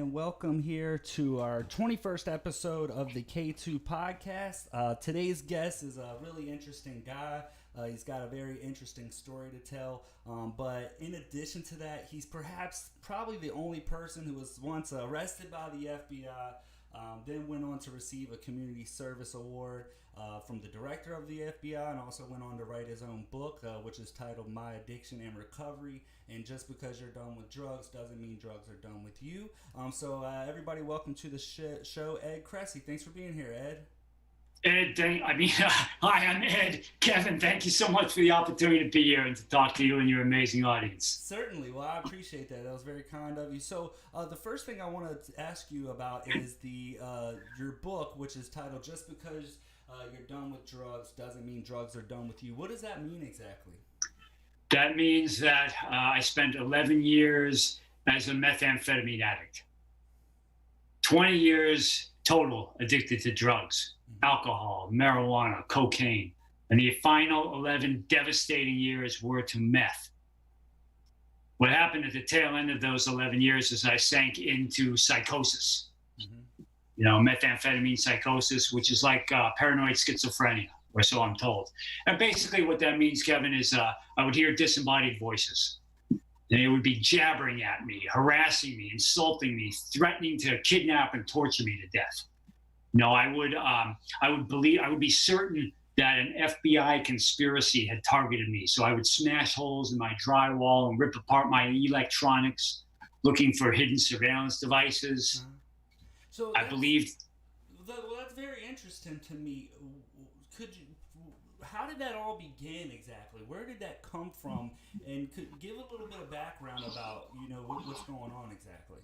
Welcome here to our 21st episode of the K2 podcast. Today's guest is a really interesting guy. He's got a very interesting story to tell. But in addition to that, he's probably the only person who was once arrested by the FBI, then went on to receive a community service award from the director of the FBI, and also went on to write his own book, which is titled My Addiction and Recovery. And just because you're done with drugs doesn't mean drugs are done with you. So everybody, welcome to the show, Ed Kressy. Thanks for being here, Ed. Hi, I'm Ed. Kevin, thank you so much for the opportunity to be here and to talk to you and your amazing audience. Certainly. Well, I appreciate that. That was very kind of you. So the first thing I want to ask you about is your book, which is titled Just Because You're Done with Drugs Doesn't Mean Drugs Are Done With You. What does that mean exactly? That means that I spent 11 years as a methamphetamine addict. 20 years total addicted to drugs, alcohol, marijuana, cocaine. And the final 11 devastating years were to meth. What happened at the tail end of those 11 years is I sank into psychosis. You know, methamphetamine psychosis, which is like paranoid schizophrenia, or so I'm told. And basically what that means, Kevin, is I would hear disembodied voices. And they would be jabbering at me, harassing me, insulting me, threatening to kidnap and torture me to death. You know, I would be certain that an FBI conspiracy had targeted me. So I would smash holes in my drywall and rip apart my electronics, looking for hidden surveillance devices. So I believed. Well, that's very interesting to me. How did that all begin exactly? Where did that come from? And could give a little bit of background about, what's going on exactly?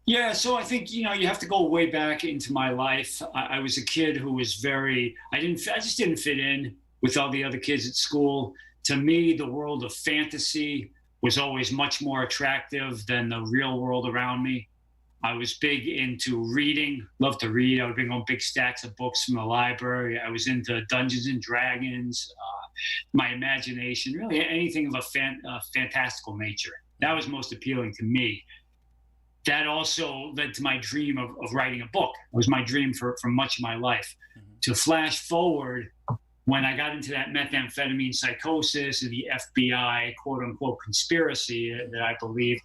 Yeah, so I think, you have to go way back into my life. I was a kid who was I just didn't fit in with all the other kids at school. To me, the world of fantasy was always much more attractive than the real world around me. I was big into reading, loved to read. I would bring home big stacks of books from the library. I was into Dungeons and Dragons, my imagination, really anything of a fantastical nature. That was most appealing to me. That also led to my dream of writing a book. It was my dream for much of my life. Mm-hmm. To flash forward, when I got into that methamphetamine psychosis and the FBI quote unquote conspiracy that I believed,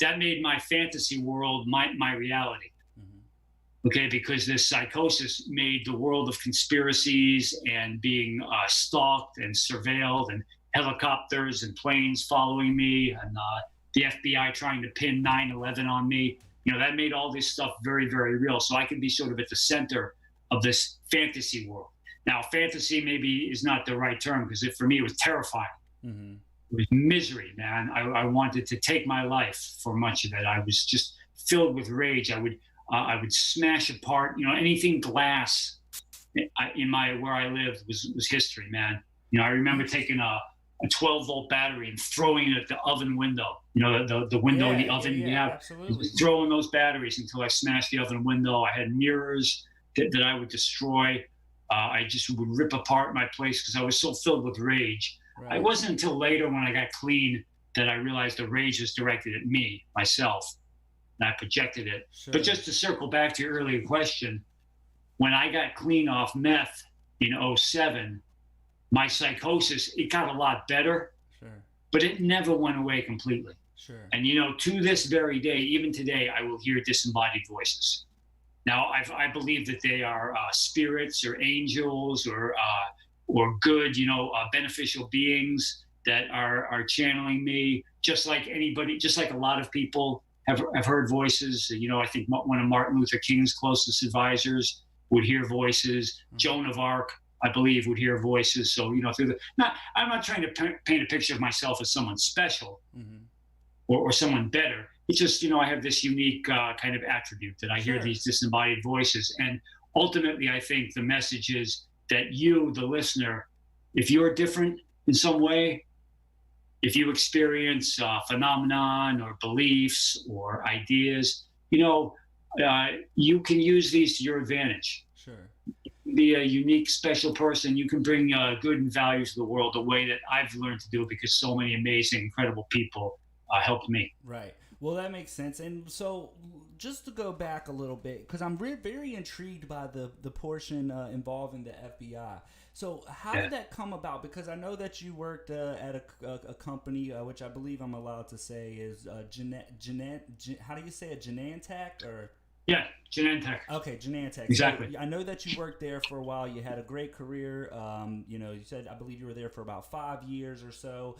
that made my fantasy world my reality. Mm-hmm. Okay, because this psychosis made the world of conspiracies and being stalked and surveilled and helicopters and planes following me and the FBI trying to pin 9/11 on me. That made all this stuff very, very real. So I could be sort of at the center of this fantasy world. Now, fantasy maybe is not the right term because for me, it was terrifying. Mm-hmm. It was misery, man. I wanted to take my life for much of it. I was just filled with rage. I would smash apart, anything glass where I lived was history, man. I remember taking a 12-volt battery and throwing it at the oven window. The window in the oven. Yeah, absolutely. Just throwing those batteries until I smashed the oven window. I had mirrors that I would destroy. I just would rip apart my place because I was so filled with rage. Right. It wasn't until later when I got clean that I realized the rage was directed at me, myself. and I projected it. Sure. But just to circle back to your earlier question, when I got clean off meth in '07, my psychosis, it got a lot better, Sure. but it never went away completely. Sure. And, to this very day, even today, I will hear disembodied voices. Now, I believe that they are spirits or angels or good, beneficial beings that are channeling me, just like anybody, just like a lot of people have heard voices. I think one of Martin Luther King's closest advisors would hear voices. Mm-hmm. Joan of Arc, I believe, would hear voices. So, I'm not trying to paint a picture of myself as someone special, mm-hmm. or someone better. It's just, I have this unique kind of attribute that I hear these disembodied voices. And ultimately, I think the message is that you, the listener, if you're different in some way, if you experience phenomenon or beliefs or ideas, you can use these to your advantage. Sure. Be a unique, special person. You can bring good and value to the world the way that I've learned to do because so many amazing, incredible people helped me. Right. Well, that makes sense. And so just to go back a little bit, because I'm very intrigued by the portion involving the FBI. So how did that come about? Because I know that you worked at a company, which I believe I'm allowed to say is how do you say it? Genentech or? Yeah, Genentech. Okay, Genentech. Exactly. So I know that you worked there for a while. You had a great career. You said, I believe you were there for about 5 years or so.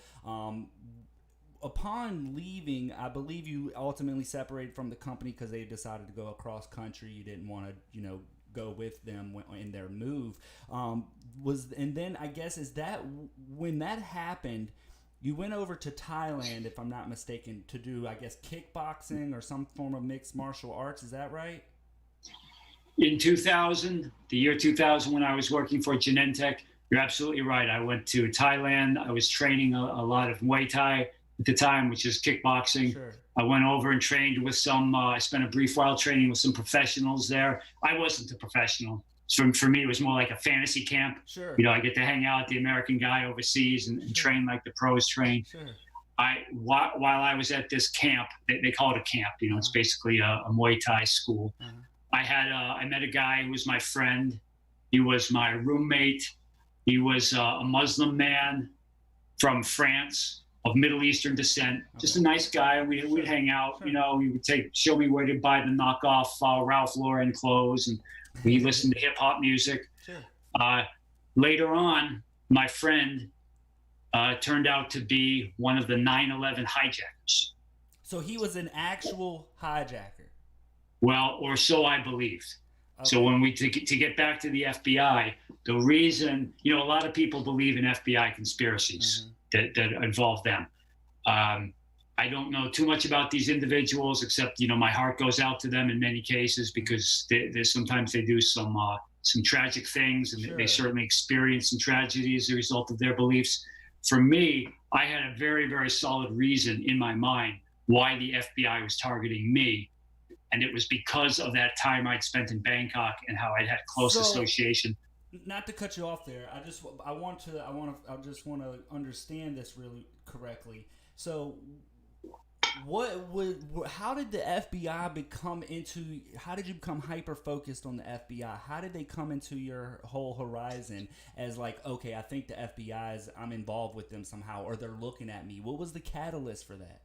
Upon leaving, I believe you ultimately separated from the company because they decided to go across country. You didn't want to, go with them in their move. And then I guess is that when that happened, you went over to Thailand, if I'm not mistaken, to do, I guess, kickboxing or some form of mixed martial arts. Is that right? In 2000, the year 2000, when I was working for Genentech, you're absolutely right. I went to Thailand. I was training a lot of Muay Thai at the time, which is kickboxing. Sure. I went over and trained with some, I spent a brief while training with some professionals there. I wasn't a professional. For me, it was more like a fantasy camp. Sure. I get to hang out with the American guy overseas and train like the pros train. Sure. While I was at this camp, they call it a camp, it's basically a Muay Thai school. I met a guy who was my friend. He was my roommate. He was a Muslim man from France of Middle Eastern descent, just a nice guy. We'd hang out, he would show me where to buy the knockoff Ralph Lauren clothes, and we listened to hip hop music. Sure. Later on, my friend turned out to be one of the 9/11 hijackers. So he was an actual hijacker? Well, or so I believed. Okay. So when to get back to the FBI, the reason, a lot of people believe in FBI conspiracies. Mm-hmm. That involve them. I don't know too much about these individuals, except my heart goes out to them in many cases because sometimes they do some tragic things, and sure. They certainly experience some tragedy as a result of their beliefs. For me, I had a very, very solid reason in my mind why the FBI was targeting me, and it was because of that time I'd spent in Bangkok and how I'd had close association. Not to cut you off there, I just want to understand this really correctly. So, how did the FBI how did you become hyper focused on the FBI? How did they come into your whole horizon as like, okay, I think the FBI I'm involved with them somehow, or they're looking at me? What was the catalyst for that?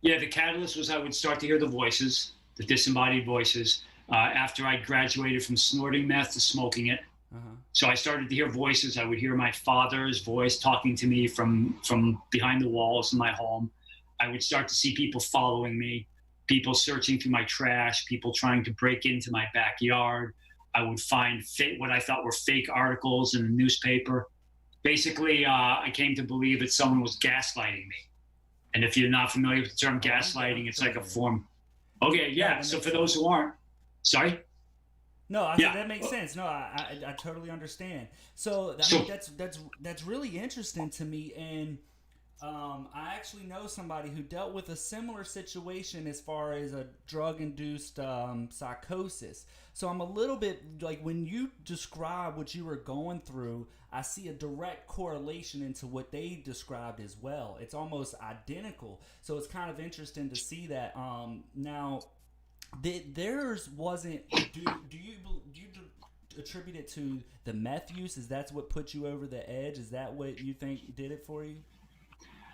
Yeah, the catalyst was I would start to hear the voices, the disembodied voices, after I graduated from snorting meth to smoking it. Uh-huh. So I started to hear voices. I would hear my father's voice talking to me from behind the walls in my home. I would start to see people following me, people searching through my trash, people trying to break into my backyard. I would find what I thought were fake articles in the newspaper. Basically, I came to believe that someone was gaslighting me. And if you're not familiar with the term gaslighting, it's like a form. Okay, yeah. So for those who aren't, sorry? No, I think that makes sense. No, I totally understand. So that's really interesting to me. And I actually know somebody who dealt with a similar situation as far as a drug-induced psychosis. So I'm a little bit like, when you describe what you were going through, I see a direct correlation into what they described as well. It's almost identical. So it's kind of interesting to see that. Now, theirs wasn't. Do you attribute it to the meth use? Is that what put you over the edge? Is that what you think did it for you?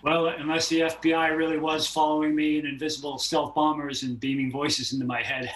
Well, unless the FBI really was following me in invisible stealth bombers and beaming voices into my head.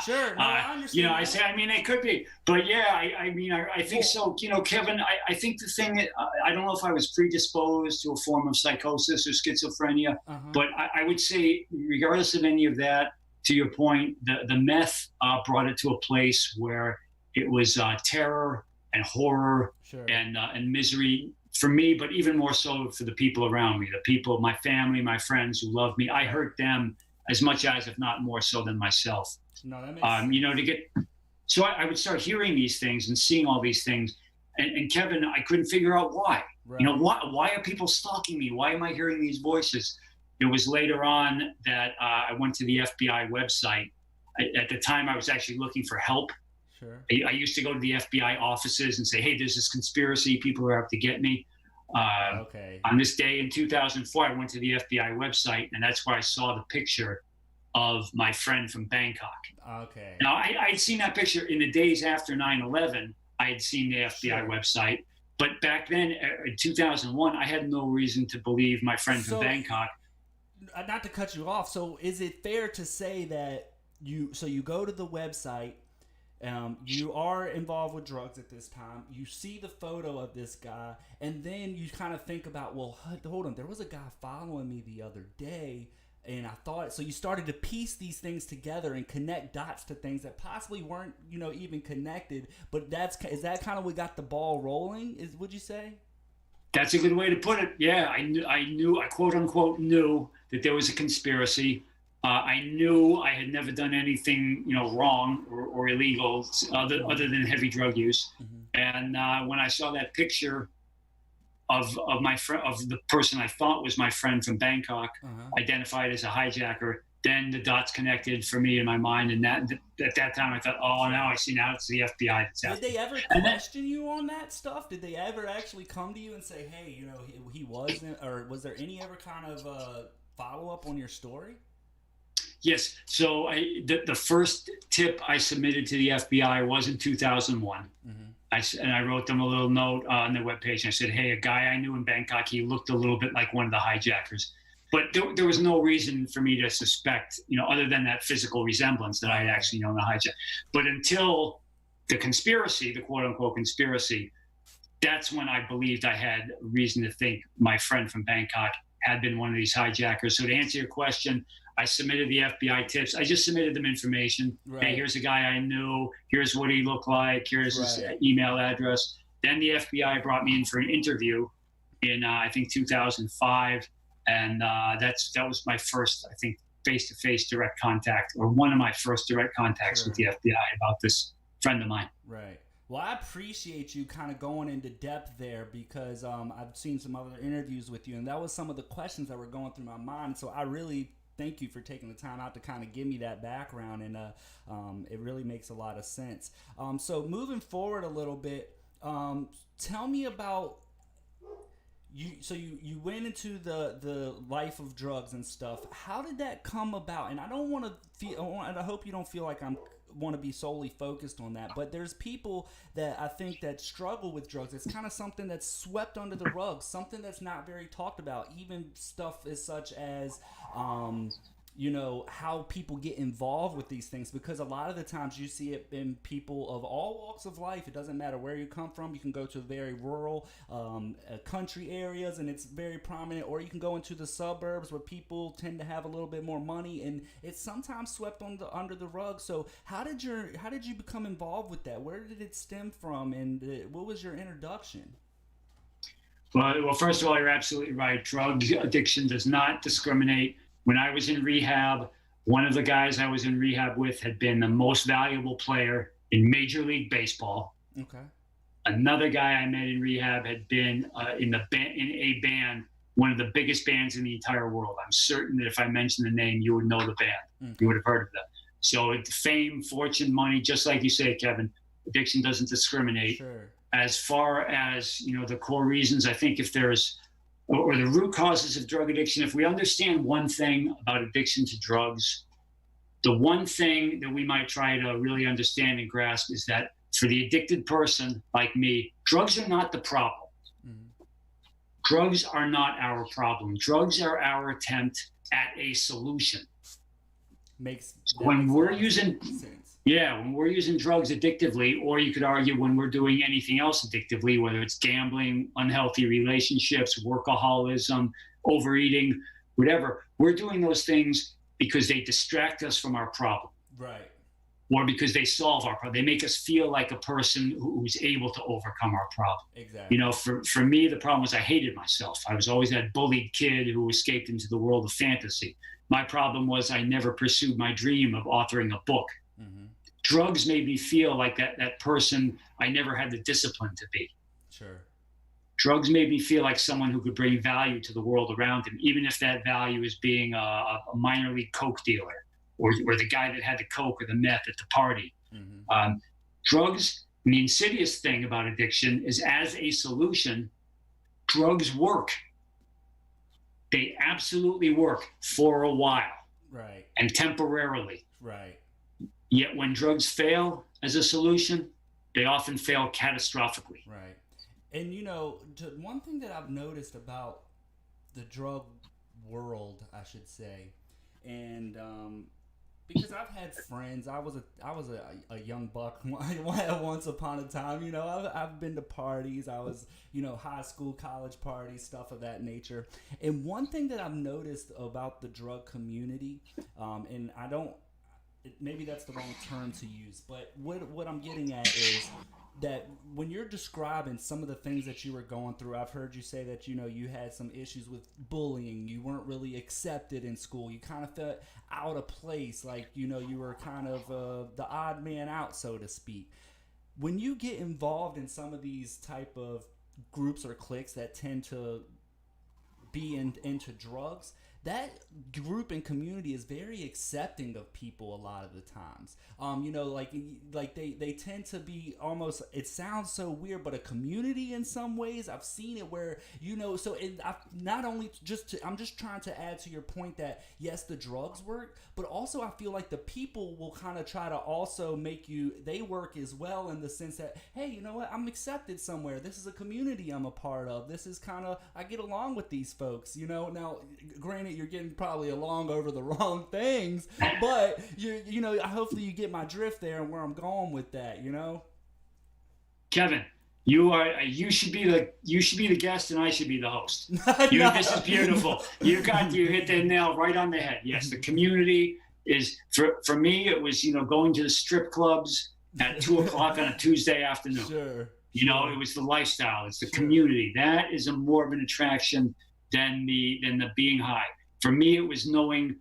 Sure, no, I understand. I mean, it could be, but yeah, I think so. Kevin, I think the thing that I don't know if I was predisposed to a form of psychosis or schizophrenia, but I would say, regardless of any of that, to your point, the meth brought it to a place where it was terror and horror, sure, and misery for me, but even more so for the people around me, the people, my family, my friends who love me. I hurt them as much as, if not more so, than myself. No, that makes sense. So I would start hearing these things and seeing all these things. And Kevin, I couldn't figure out why. Right. Why are people stalking me? Why am I hearing these voices? It was later on that I went to the FBI website. At the time, I was actually looking for help. Sure. I used to go to the FBI offices and say, hey, there's this conspiracy. People are out to get me. Okay. On this day in 2004, I went to the FBI website, and that's where I saw the picture of my friend from Bangkok. Okay. Now, I'd seen that picture in the days after 9/11. I had seen the FBI website. But back then, in 2001, I had no reason to believe my friend from Bangkok. Not to cut you off, so is it fair to say that you go to the website, you are involved with drugs at this time, you see the photo of this guy, and then you kind of think about, well, hold on, there was a guy following me the other day, and I thought, so you started to piece these things together and connect dots to things that possibly weren't, even connected, but is that kind of what got the ball rolling, would you say? That's a good way to put it. Yeah, I quote unquote knew that there was a conspiracy. I knew I had never done anything, wrong or illegal other than heavy drug use. Mm-hmm. And when I saw that picture of my friend, of the person I thought was my friend from Bangkok, identified as a hijacker, then the dots connected for me in my mind. And at that time, I thought, oh, now I see. Now it's the FBI that's out. Did they ever question you on that stuff? Did they ever actually come to you and say, hey, he wasn't, or was there any ever kind of follow up on your story? Yes. So the first tip I submitted to the FBI was in 2001. Mm-hmm. I wrote them a little note on their webpage. And I said, hey, a guy I knew in Bangkok, he looked a little bit like one of the hijackers. But there was no reason for me to suspect, other than that physical resemblance, that I had actually known the hijacker. But until the conspiracy, the quote unquote conspiracy, that's when I believed I had reason to think my friend from Bangkok had been one of these hijackers. So to answer your question, I submitted the FBI tips. I just submitted them information. Right. Hey, here's a guy I knew. Here's what he looked like. Here's his email address. Then the FBI brought me in for an interview in, I think, 2005. And that was my first, I think, face-to-face direct contact, or one of my first direct contacts with the FBI about this friend of mine. Right. Well, I appreciate you kind of going into depth there, because I've seen some other interviews with you, and that was some of the questions that were going through my mind. So I really thank you for taking the time out to kind of give me that background, and it really makes a lot of sense. So moving forward a little bit, tell me about you went into the life of drugs and stuff. How did that come about? And I don't want to feel, and I hope you don't feel like I'm want to be solely focused on that, but there's people that I think that struggle with drugs. It's kind of something that's swept under the rug, something that's not very talked about. Even stuff as such as how people get involved with these things, because a lot of the times you see it in people of all walks of life. It doesn't matter where you come from. You can go to very rural country areas and it's very prominent, or you can go into the suburbs where people tend to have a little bit more money, and it's sometimes swept under the rug. So how did you become involved with that? Where did it stem from, and what was your introduction? Well, first of all, you're absolutely right. Drug addiction does not discriminate. When I was in rehab, one of the guys I was in rehab with had been the most valuable player in Major League Baseball. Okay. Another guy I met in rehab had been in a band one of the biggest bands in the entire world. I'm certain that if I mentioned the name, you would know the band. Okay. You would have heard of them. So fame, fortune, money, just like you say, Kevin, addiction doesn't discriminate. Sure. As far as, the core reasons, I think if there's, or the root causes of drug addiction, if we understand one thing about addiction to drugs, the one thing that we might try to really understand and grasp is that for the addicted person like me, drugs are not the problem. Mm-hmm. Drugs are not our problem. Drugs are our attempt at a solution. When we're using drugs addictively, or you could argue when we're doing anything else addictively, whether it's gambling, unhealthy relationships, workaholism, overeating, whatever, we're doing those things because they distract us from our problem. Right. Or because they solve our problem. They make us feel like a person who's able to overcome our problem. Exactly. For me, the problem was I hated myself. I was always that bullied kid who escaped into the world of fantasy. My problem was I never pursued my dream of authoring a book. Mm-hmm. Drugs made me feel like that person I never had the discipline to be. Sure. Drugs made me feel like someone who could bring value to the world around him, even if that value is being a minor league coke dealer or the guy that had the coke or the meth at the party. Mm-hmm. Drugs, and the insidious thing about addiction is as a solution, drugs work. They absolutely work for a while. Right. And temporarily. Right. Yet when drugs fail as a solution, they often fail catastrophically. Right. And, one thing that I've noticed about the drug world, I should say, and because I've had friends, I was a young buck once upon a time. I've been to parties. I was, high school, college parties, stuff of that nature. And one thing that I've noticed about the drug community, and maybe that's the wrong term to use, but what I'm getting at is that when you're describing some of the things that you were going through, I've heard you say that, you had some issues with bullying. You weren't really accepted in school. You kind of felt out of place, like, you were kind of the odd man out, so to speak. When you get involved in some of these type of groups or cliques that tend to be into drugs, that group and community is very accepting of people a lot of the times. Like they tend to be almost, it sounds so weird, but a community in some ways. I've seen it where, so I'm just trying to add to your point that yes, the drugs work, but also I feel like the people will kind of try to also make they work as well, in the sense that, hey, you know what, I'm accepted somewhere. This is a community I'm a part of. This is kind of, I get along with these folks, Now, granted, you're getting probably along over the wrong things, but hopefully you get my drift there and where I'm going with that, Kevin, you should be the guest and I should be the host. This is beautiful. You hit the nail right on the head. Yes, the community is for me. It was going to the strip clubs at 2:00 on a Tuesday afternoon. Sure. It was the lifestyle. It's the community. That is more of an attraction than the being high. For me, it was knowing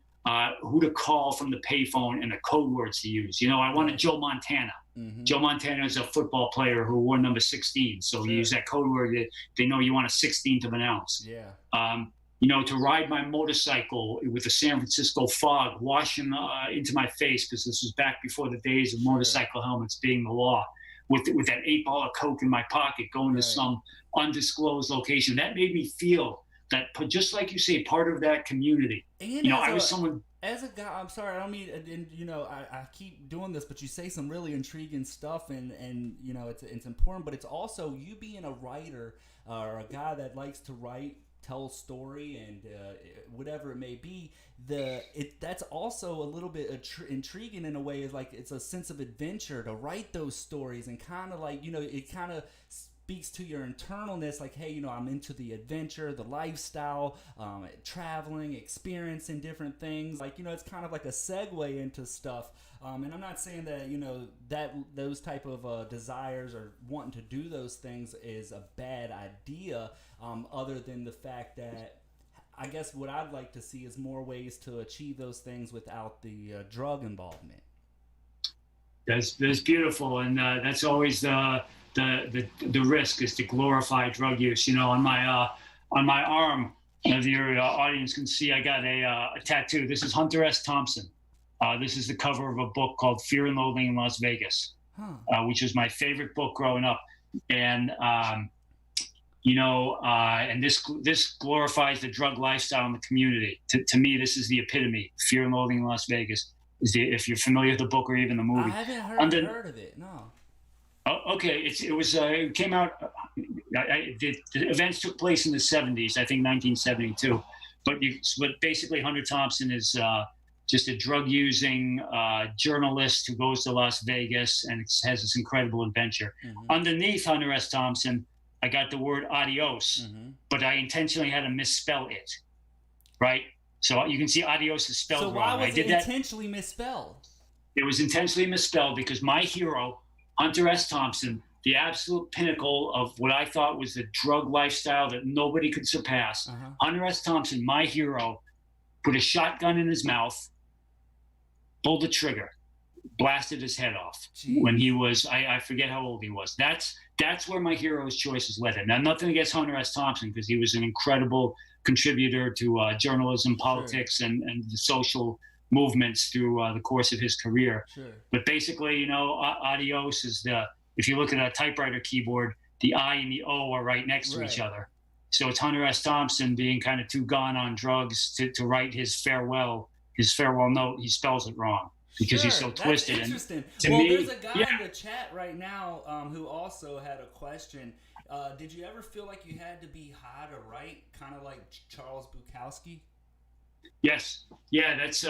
who to call from the payphone and the code words to use. I wanted Joe Montana. Mm-hmm. Joe Montana is a football player who wore number 16. So you use that code word, they know you want a 16th of an ounce. Yeah. To ride my motorcycle with the San Francisco fog washing into my face, because this was back before the days of motorcycle helmets being the law, with that 8-ball of coke in my pocket, going to some undisclosed location. That made me feel that, just like you say, part of that community. And I was someone. As a guy, I'm sorry, I don't mean, and I keep doing this, but you say some really intriguing stuff, and it's important, but it's also you being a writer or a guy that likes to write, tell a story, and whatever it may be. That's also a little bit intriguing in a way. Is like it's a sense of adventure to write those stories, and kind of like it kind of speaks to your internalness, like, hey, I'm into the adventure, the lifestyle, traveling, experiencing different things. Like, it's kind of like a segue into stuff. And I'm not saying that, that those type of desires or wanting to do those things is a bad idea, other than the fact that I guess what I'd like to see is more ways to achieve those things without the drug involvement. That's beautiful. And that's always the risk, is to glorify drug use. On my arm, As your audience can see, I got a tattoo. This is Hunter S. Thompson. This is the cover of a book called Fear and Loathing in Las Vegas, which was my favorite book growing up. And, and this glorifies the drug lifestyle in the community. To me, this is the epitome. Fear and Loathing in Las Vegas. If you're familiar with the book or even the movie. I haven't heard of it, no. Oh, okay. It came out, the events took place in the 70s, I think 1972. But basically Hunter Thompson is just a drug-using journalist who goes to Las Vegas and has this incredible adventure. Mm-hmm. Underneath Hunter S. Thompson, I got the word adios, but I intentionally had to misspell it, right? So you can see adios is spelled wrong. So why was it intentionally misspelled? It was intentionally misspelled because my hero, Hunter S. Thompson, the absolute pinnacle of what I thought was the drug lifestyle that nobody could surpass. Hunter S. Thompson, my hero, put a shotgun in his mouth, pulled the trigger, blasted his head off. Jeez. When he was, I forget how old he was. That's where my hero's choices led him. Now, nothing against Hunter S. Thompson, because he was an incredible contributor to journalism, politics, and the social movements through the course of his career. Sure. But basically, adios is if you look at a typewriter keyboard, the I and the O are right next to each other. So it's Hunter S. Thompson being kind of too gone on drugs to write his farewell note. He spells it wrong because he's so twisted. That's interesting. There's a guy in the chat right now who also had a question. Did you ever feel like you had to be high to write, kind of like Charles Bukowski? Yes. Yeah, it's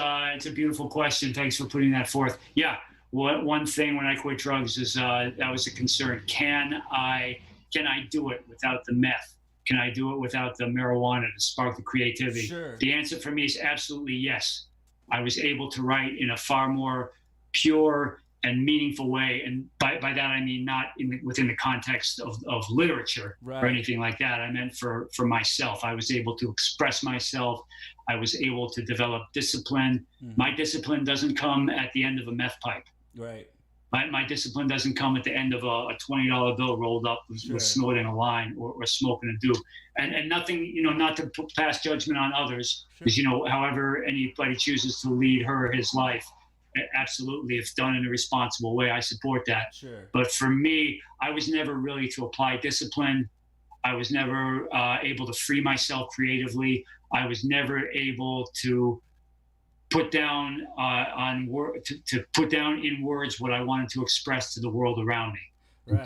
a beautiful question. Thanks for putting that forth. Yeah. One thing when I quit drugs is that was a concern. Can I do it without the meth? Can I do it without the marijuana to spark the creativity? Sure. The answer for me is absolutely yes. I was able to write in a far more pure and meaningful way. And by that, I mean not within the context of literature or anything like that. I meant for myself. I was able to express myself. I was able to develop discipline. Mm-hmm. My discipline doesn't come at the end of a meth pipe. Right. My discipline doesn't come at the end of a $20 bill rolled up with snorting a line or smoking a doobie. And nothing, not to pass judgment on others, because, however anybody chooses to lead her or his life, absolutely, if done in a responsible way, I support that. Sure. But for me, I was never really to apply discipline. I was never able to free myself creatively. I was never able to put down to put down in words what I wanted to express to the world around me. Right.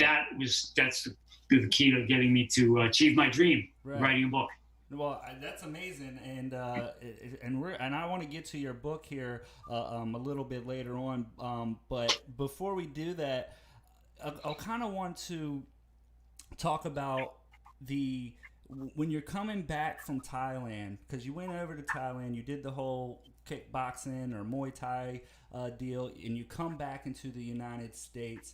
That's the key to getting me to achieve my dream, writing a book. Well, that's amazing, and I want to get to your book here a little bit later on. But before we do that, I kind of want to talk about when you're coming back from Thailand, because you went over to Thailand, you did the whole kickboxing or Muay Thai deal, and you come back into the United States.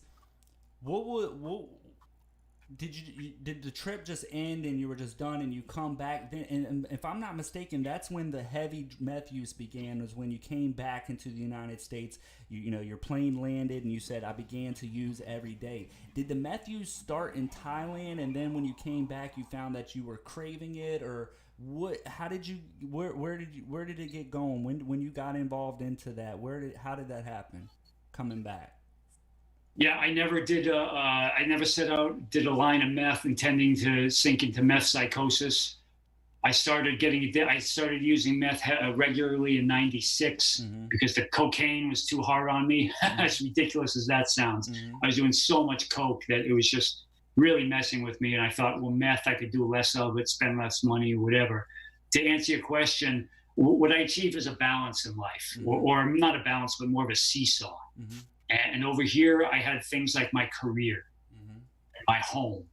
Did the trip just end and you were just done and you come back then? And if I'm not mistaken, that's when the heavy meth use began, was when you came back into the United States. Your plane landed and you said, I began to use every day. Did the meth use start in Thailand, and then when you came back you found that you were craving it, or what? How did you? Where did it get going? When you got involved into that? How did that happen? Coming back. Yeah, I never did. I never set out, did a line of meth intending to sink into meth psychosis. I started using meth regularly in '96 because the cocaine was too hard on me. As ridiculous as that sounds, I was doing so much coke that it was just really messing with me. And I thought, well, meth, I could do less of it, spend less money, whatever. To answer your question, what I achieved is a balance in life, or not a balance, but more of a seesaw. And over here, I had things like my career, and my home,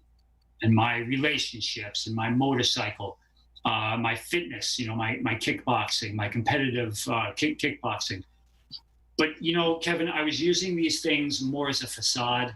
and my relationships, and my motorcycle, my fitness, my kickboxing, my competitive kickboxing. But, Kevin, I was using these things more as a facade.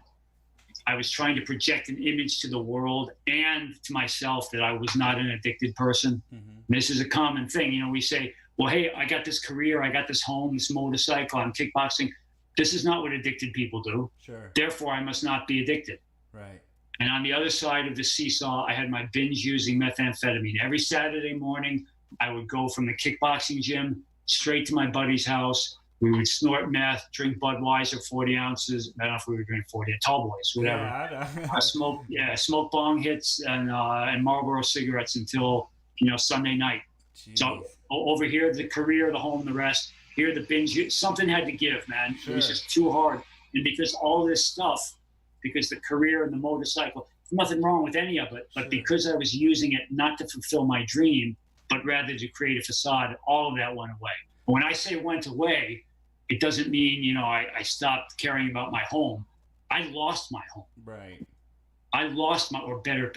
I was trying to project an image to the world and to myself that I was not an addicted person. This is a common thing. We say, well, hey, I got this career, I got this home, this motorcycle, I'm kickboxing. This is not what addicted people do. Sure. Therefore, I must not be addicted. Right. And on the other side of the seesaw, I had my binge using methamphetamine. Every Saturday morning, I would go from the kickboxing gym straight to my buddy's house. We would snort meth, drink Budweiser 40 ounces. I don't know if we were drinking 40, tall boys, whatever. Yeah, Smoke bong hits and Marlboro cigarettes until, Sunday night. Jeez. So over here, the career, the home, the rest. Here, the binge. Something had to give, man. Sure. It was just too hard. And because all this stuff, because the career and the motorcycle, nothing wrong with any of it, but Sure. because I was using it not to fulfill my dream, but rather to create a facade, all of that went away. But when I say went away, it doesn't mean, I stopped caring about my home. I lost my home. Right. I lost or better,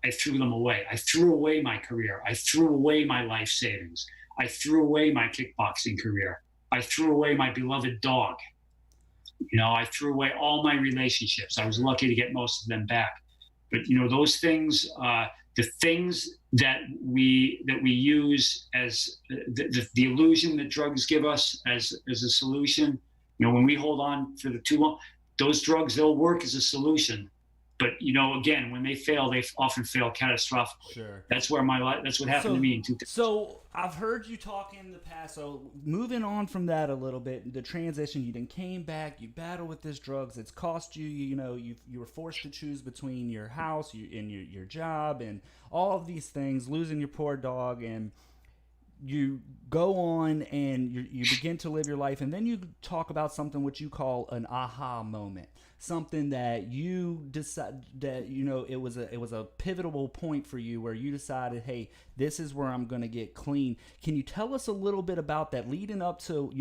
I threw them away. I threw away my career. I threw away my life savings. I threw away my kickboxing career. I threw away my beloved dog. I threw away all my relationships. I was lucky to get most of them back. But, those things, the things that we use as the illusion that drugs give us as a solution, when we hold on for the too long, those drugs, they'll work as a solution. But, again, when they fail, they often fail catastrophically. Sure. That's what happened to me in 2000. So I've heard you talk in the past. So moving on from that a little bit, the transition, you then came back, you battled with this drugs. It's cost you, you were forced to choose between your house and your job and all of these things, losing your poor dog, and you go on and you begin to live your life. And then you talk about something which you call an aha moment. Something that you decide that it was a pivotal point for you where you decided, hey, this is where I'm going to get clean. Can you tell us a little bit about that leading up to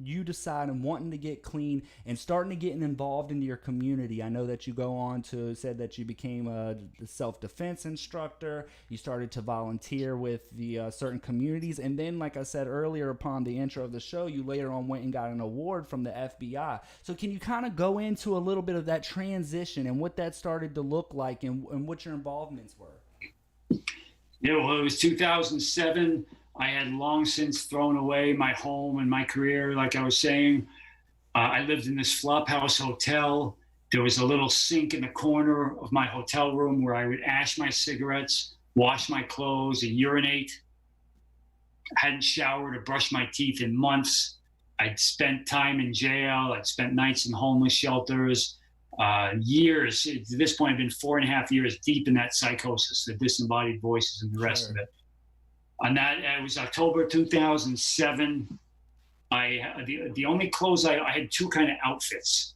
you deciding wanting to get clean and starting to getting involved in your community? I know that you go on to said that you became a self-defense instructor. You started to volunteer with the certain communities, and then, like I said earlier upon the intro of the show, you later on went and got an award from the FBI. So can you kind of go into a little bit of that transition and what that started to look like and what your involvements were? Well, it was 2007. I had long since thrown away my home and my career, like I was saying. I lived in this flophouse hotel. There was a little sink in the corner of my hotel room where I would ash my cigarettes, wash my clothes, and urinate. I hadn't showered or brushed my teeth in months. I'd spent time in jail. I'd spent nights in homeless shelters. Years, at this point, I've been 4.5 years deep in that psychosis, the disembodied voices and the rest of it. On that, it was October 2007. The only clothes I had two kind of outfits.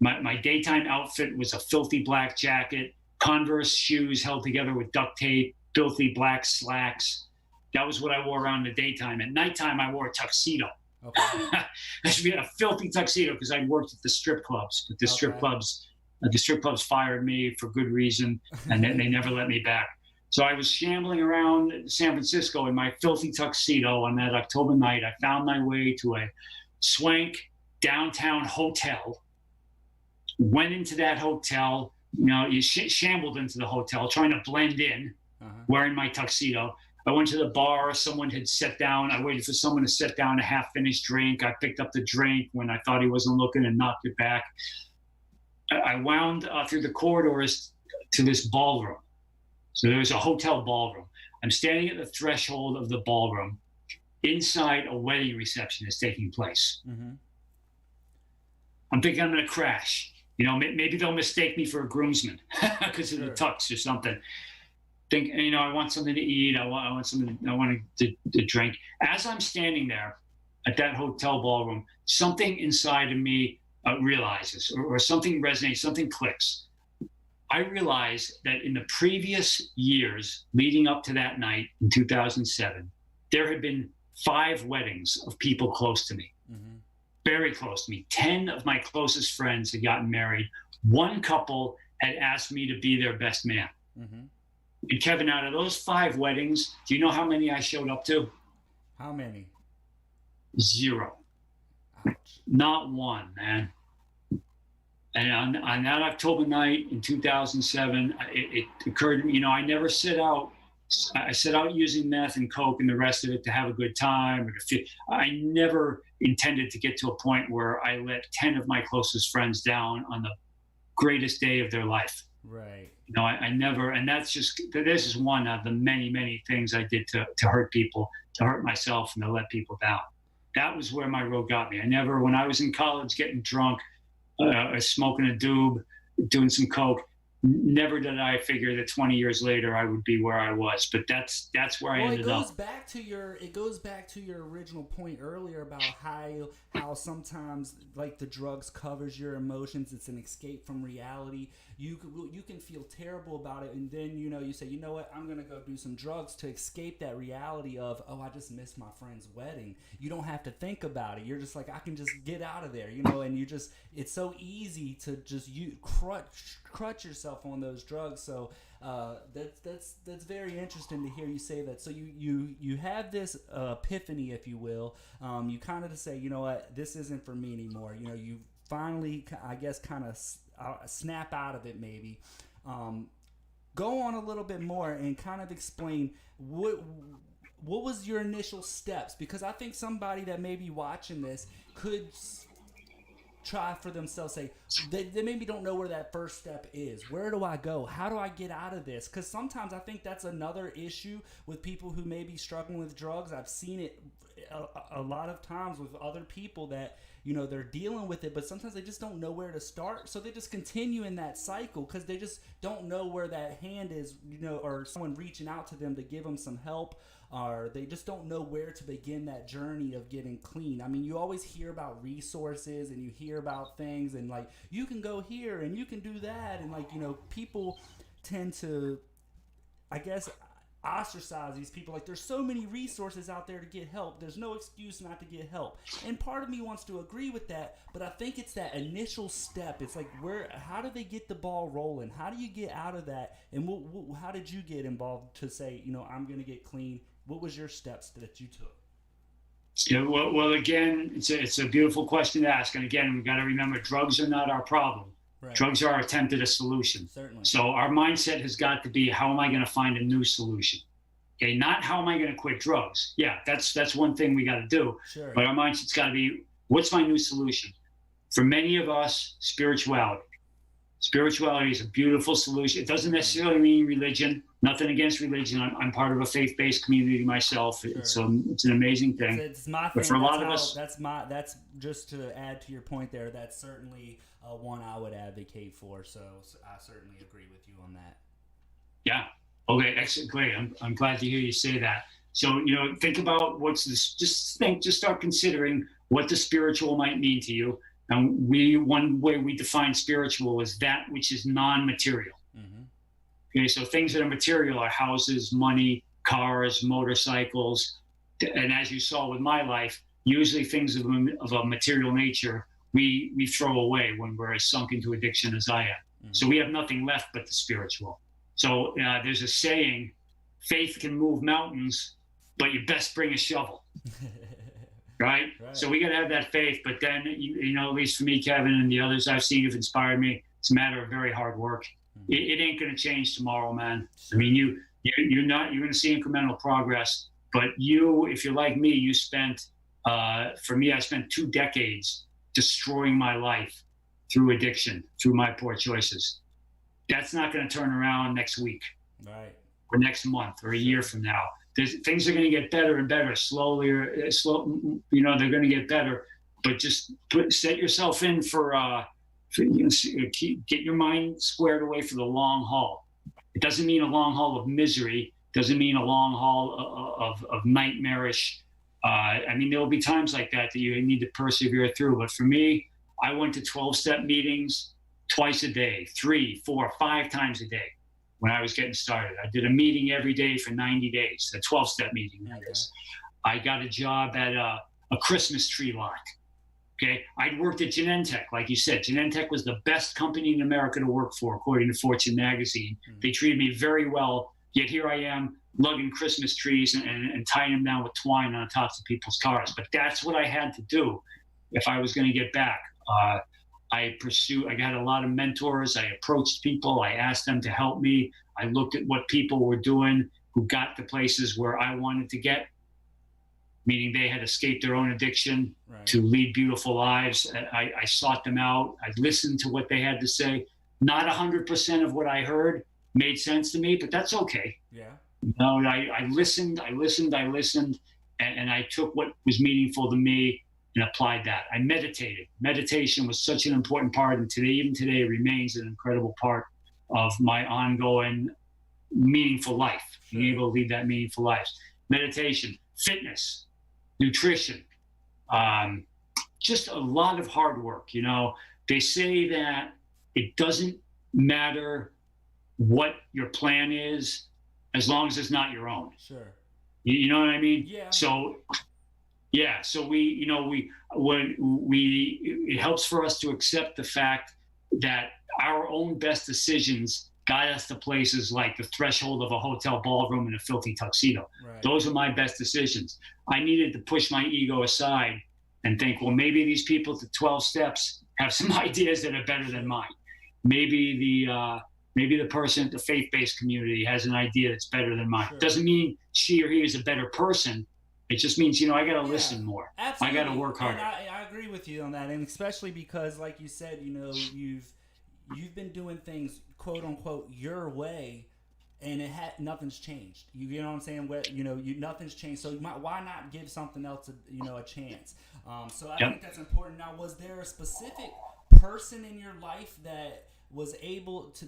My daytime outfit was a filthy black jacket, Converse shoes held together with duct tape, filthy black slacks. That was what I wore around the daytime. At nighttime, I wore a tuxedo. Okay. I should be a filthy tuxedo because I worked at the strip clubs. But the strip clubs fired me for good reason, and then they never let me back. So I was shambling around San Francisco in my filthy tuxedo on that October night. I found my way to a swank downtown hotel, went into that hotel, shambled into the hotel, trying to blend in, wearing my tuxedo. I went to the bar. Someone had sat down. I waited for someone to set down a half-finished drink. I picked up the drink when I thought he wasn't looking and knocked it back. I wound through the corridors to this ballroom. So there was a hotel ballroom. I'm standing at the threshold of the ballroom. Inside, a wedding reception is taking place. Mm-hmm. I'm thinking I'm going to crash. Maybe they'll mistake me for a groomsman because of the tux or something. I want something to eat. I want something. I want to drink. As I'm standing there at that hotel ballroom, something inside of me realizes, or something resonates, something clicks. I realized that in the previous years leading up to that night in 2007, there had been 5 weddings of people close to me, very close to me. 10 of my closest friends had gotten married. One couple had asked me to be their best man. And Kevin, out of those 5 weddings, do you know how many I showed up to? How many? 0. Ouch. Not one, man. And on that October night in 2007, it occurred to me, I never set out. I set out using meth and coke and the rest of it to have a good time. I never intended to get to a point where I let 10 of my closest friends down on the greatest day of their life. Right. I never, and this is one of the many, many things I did to hurt people, to hurt myself, and to let people down. That was where my road got me. I never, when I was in college getting drunk, smoking a doob, doing some coke, never did I figure that 20 years later I would be where I was. But that's where I Well, ended up. it goes back to your original point earlier about how sometimes like the drugs covers your emotions. It's an escape from reality. You can feel terrible about it, and then you say, you know what, I'm gonna go do some drugs to escape that reality of, oh, I just missed my friend's wedding. You don't have to think about it. You're just like, I can just get out of there, and it's so easy to just crutch yourself on those drugs. So that's very interesting to hear you say that. So you have this epiphany, if you will. You kind of say, you know what, this isn't for me anymore. You finally, I guess, kind of snap out of it, maybe. Go on a little bit more and kind of explain what was your initial steps, because I think somebody that may be watching this could try for themselves, say they maybe don't know where that first step is. Where do I go? How do I get out of this? Because sometimes I think that's another issue with people who may be struggling with drugs. I've seen it a lot of times with other people that they're dealing with it, but sometimes they just don't know where to start, so they just continue in that cycle because they just don't know where that hand is, or someone reaching out to them to give them some help, or they just don't know where to begin that journey of getting clean. I mean, you always hear about resources and you hear about things and like, you can go here and you can do that, and like, people tend to, I guess, ostracize these people. Like, there's so many resources out there to get help. There's no excuse not to get help. And part of me wants to agree with that, but I think it's that initial step. It's like, how do they get the ball rolling? How do you get out of that? And how did you get involved to say, I'm going to get clean? What was your steps that you took? Yeah, well, again, it's a beautiful question to ask. And again, we've got to remember, drugs are not our problem. Right. Drugs are our attempt at a solution. Certainly. So our mindset has got to be, how am I going to find a new solution? Okay, not how am I going to quit drugs? Yeah, that's one thing we got to do. Sure. But our mindset's got to be, what's my new solution? For many of us, spirituality. Spirituality is a beautiful solution. It doesn't necessarily mean religion. Nothing against religion. I'm part of a faith-based community myself. Sure. It's an amazing thing. It's my thing. But for a lot of us, that's just to add to your point there. That's certainly one I would advocate for. So I certainly agree with you on that. Yeah. Okay. Excellent. Great. I'm glad to hear you say that. So think about what's this. Just start considering what the spiritual might mean to you. And one way we define spiritual is that which is non-material. Mm-hmm. Okay, so things that are material are houses, money, cars, motorcycles. And as you saw with my life, usually things of a material nature, we throw away when we're as sunk into addiction as I am. Mm-hmm. So we have nothing left but the spiritual. So there's a saying, faith can move mountains, but you best bring a shovel. Right? So we got to have that faith. But then, at least for me, Kevin, and the others I've seen have inspired me, it's a matter of very hard work. Mm-hmm. It ain't going to change tomorrow, man. Sure. I mean, you're going to see incremental progress. But if you're like me, you spent, for me, I spent 2 decades destroying my life through addiction, through my poor choices. That's not going to turn around next week, right, or next month, or a year from now. Things are going to get better and better, slowly. They're going to get better, but just set yourself in for get your mind squared away for the long haul. It doesn't mean a long haul of misery. Doesn't mean a long haul of nightmarish. There will be times like that you need to persevere through. But for me, I went to 12-step meetings twice a day, 3, 4, 5 times a day. When I was getting started, I did a meeting every day for 90 days, a 12-step meeting. That is. I got a job at a Christmas tree lot. Okay, I'd worked at Genentech, like you said. Genentech was the best company in America to work for, according to Fortune magazine. Mm-hmm. They treated me very well. Yet here I am, lugging Christmas trees and tying them down with twine on the tops of people's cars. But that's what I had to do if I was going to get back. I got a lot of mentors. I approached people. I asked them to help me. I looked at what people were doing who got to places where I wanted to get, meaning they had escaped their own addiction, right, to lead beautiful lives. I sought them out. I listened to what they had to say. Not 100% of what I heard made sense to me, but that's okay. Yeah. I listened, and I took what was meaningful to me and applied that. I meditated. Meditation was such an important part, and even today, remains an incredible part of my ongoing meaningful life, being able to lead that meaningful life. Meditation, fitness, nutrition, just a lot of hard work. They say that it doesn't matter what your plan is as long as it's not your own. Sure. You know what I mean? Yeah. So it helps for us to accept the fact that our own best decisions guide us to places like the threshold of a hotel ballroom in a filthy tuxedo. Right. Those are my best decisions. I needed to push my ego aside and think, well, maybe these people at the 12 steps have some ideas that are better than mine. Maybe the person at the faith-based community has an idea that's better than mine. Sure. Doesn't mean she or he is a better person. It just means, I got to listen more. Absolutely. I got to work harder. And I agree with you on that. And especially because, like you said, you've been doing things, quote unquote, your way, and nothing's changed. You know what I'm saying? Nothing's changed. So why not give something else a chance? So I think that's important. Now, was there a specific person in your life that was able to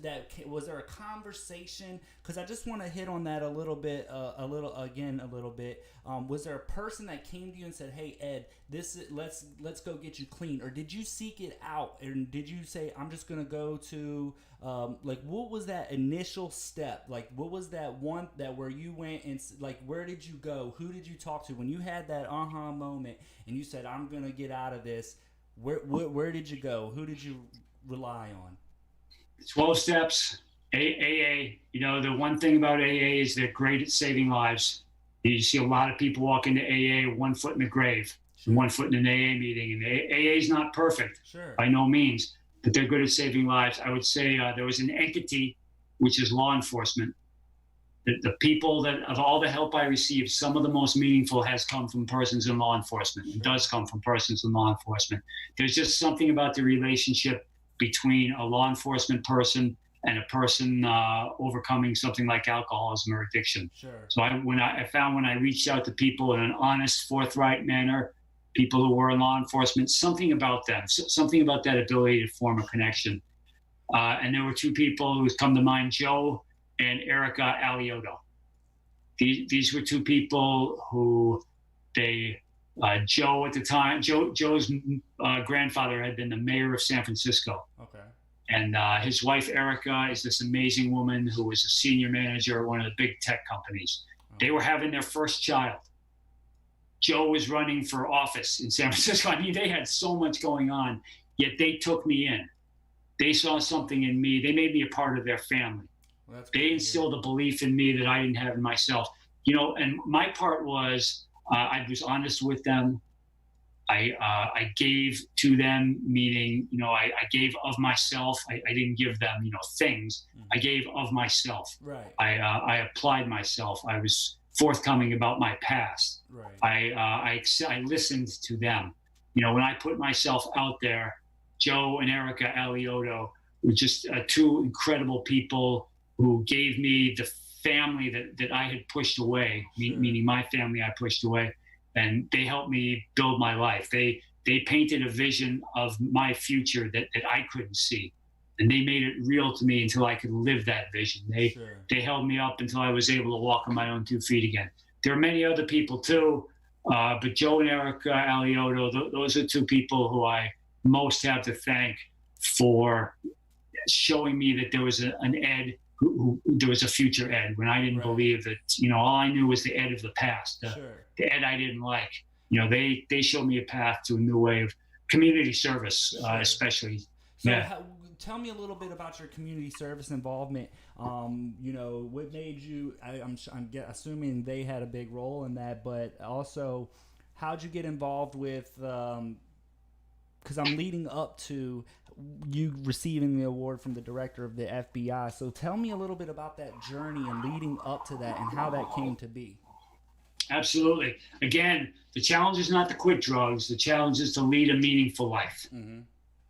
was there a conversation, because I just want to hit on that a little bit. Was there a person that came to you and said, hey Ed, let's go get you clean, or did you seek it out, and did you say, I'm just gonna go to what was that initial step? Like, what was that one that where you went and where did you go? Who did you talk to when you had that aha moment and you said, I'm gonna get out of this? Where did you go? Who did you rely on? 12 steps, AA. The one thing about AA is they're great at saving lives. You see a lot of people walk into AA with one foot in the grave, and one foot in an AA meeting. And AA is not perfect, by no means, but they're good at saving lives. I would say there was an entity, which is law enforcement. The people that, of all the help I received, some of the most meaningful has come from persons in law enforcement. It does come from persons in law enforcement. There's just something about the relationship between a law enforcement person and a person overcoming something like alcoholism or addiction. Sure. So when I reached out to people in an honest, forthright manner, people who were in law enforcement, something about them, something about that ability to form a connection. And there were two people who come to mind, Joe and Erica Alioto. These were two people who Joe at the time, Joe's grandfather had been the mayor of San Francisco. Okay. And his wife, Erica, is this amazing woman who was a senior manager at one of the big tech companies. Okay. They were having their first child. Joe was running for office in San Francisco. I mean, they had so much going on, yet they took me in. They saw something in me. They made me a part of their family. Well, they instilled a belief in me that I didn't have in myself. And my part was, I was honest with them. I gave to them, meaning, I gave of myself. I didn't give them, things. Mm-hmm. I gave of myself. Right. I applied myself. I was forthcoming about my past. Right. I listened to them. When I put myself out there, Joe and Erica Alioto were just two incredible people who gave me the family that I had pushed away, meaning my family I pushed away. And they helped me build my life. They painted a vision of my future that I couldn't see. And they made it real to me until I could live that vision. They held me up until I was able to walk on my own 2 feet again. There are many other people too, but Joe and Erica Alioto, those are two people who I most have to thank for showing me that there was an Ed, who there was a future Ed when I didn't believe that, all I knew was the Ed of the past, the Ed I didn't like. They showed me a path to a new way of community service, especially. So tell me a little bit about your community service involvement. What made you, I'm assuming they had a big role in that, but also how'd you get involved with, because I'm leading up to you receiving the award from the director of the FBI. So tell me a little bit about that journey and leading up to that and how that came to be. Absolutely. Again, the challenge is not to quit drugs. The challenge is to lead a meaningful life. Mm-hmm.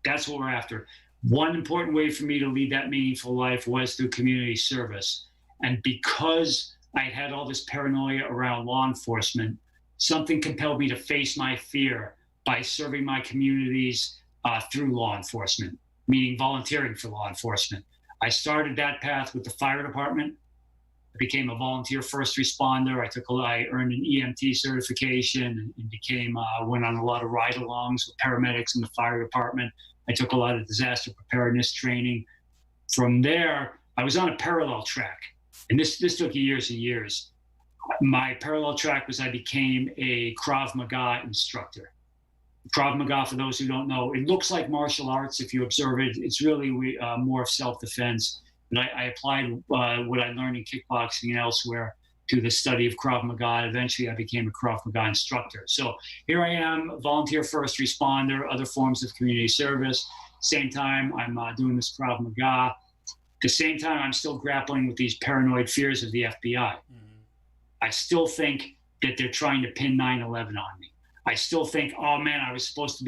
That's what we're after. One important way for me to lead that meaningful life was through community service. And because I had all this paranoia around law enforcement, something compelled me to face my fear by serving my communities through law enforcement, meaning volunteering for law enforcement. I started that path with the fire department. I became a volunteer first responder. I earned an EMT certification and went on a lot of ride-alongs with paramedics in the fire department. I took a lot of disaster preparedness training. From there, I was on a parallel track, and this took years and years. My parallel track was I became a Krav Maga instructor. Krav Maga, for those who don't know, it looks like martial arts if you observe it. It's really more of self-defense. But I applied what I learned in kickboxing and elsewhere to the study of Krav Maga. Eventually, I became a Krav Maga instructor. So here I am, volunteer first responder, other forms of community service. Same time, I'm doing this Krav Maga. At the same time, I'm still grappling with these paranoid fears of the FBI. I still think that they're trying to pin 9/11 on me. I still think, oh man, I was supposed to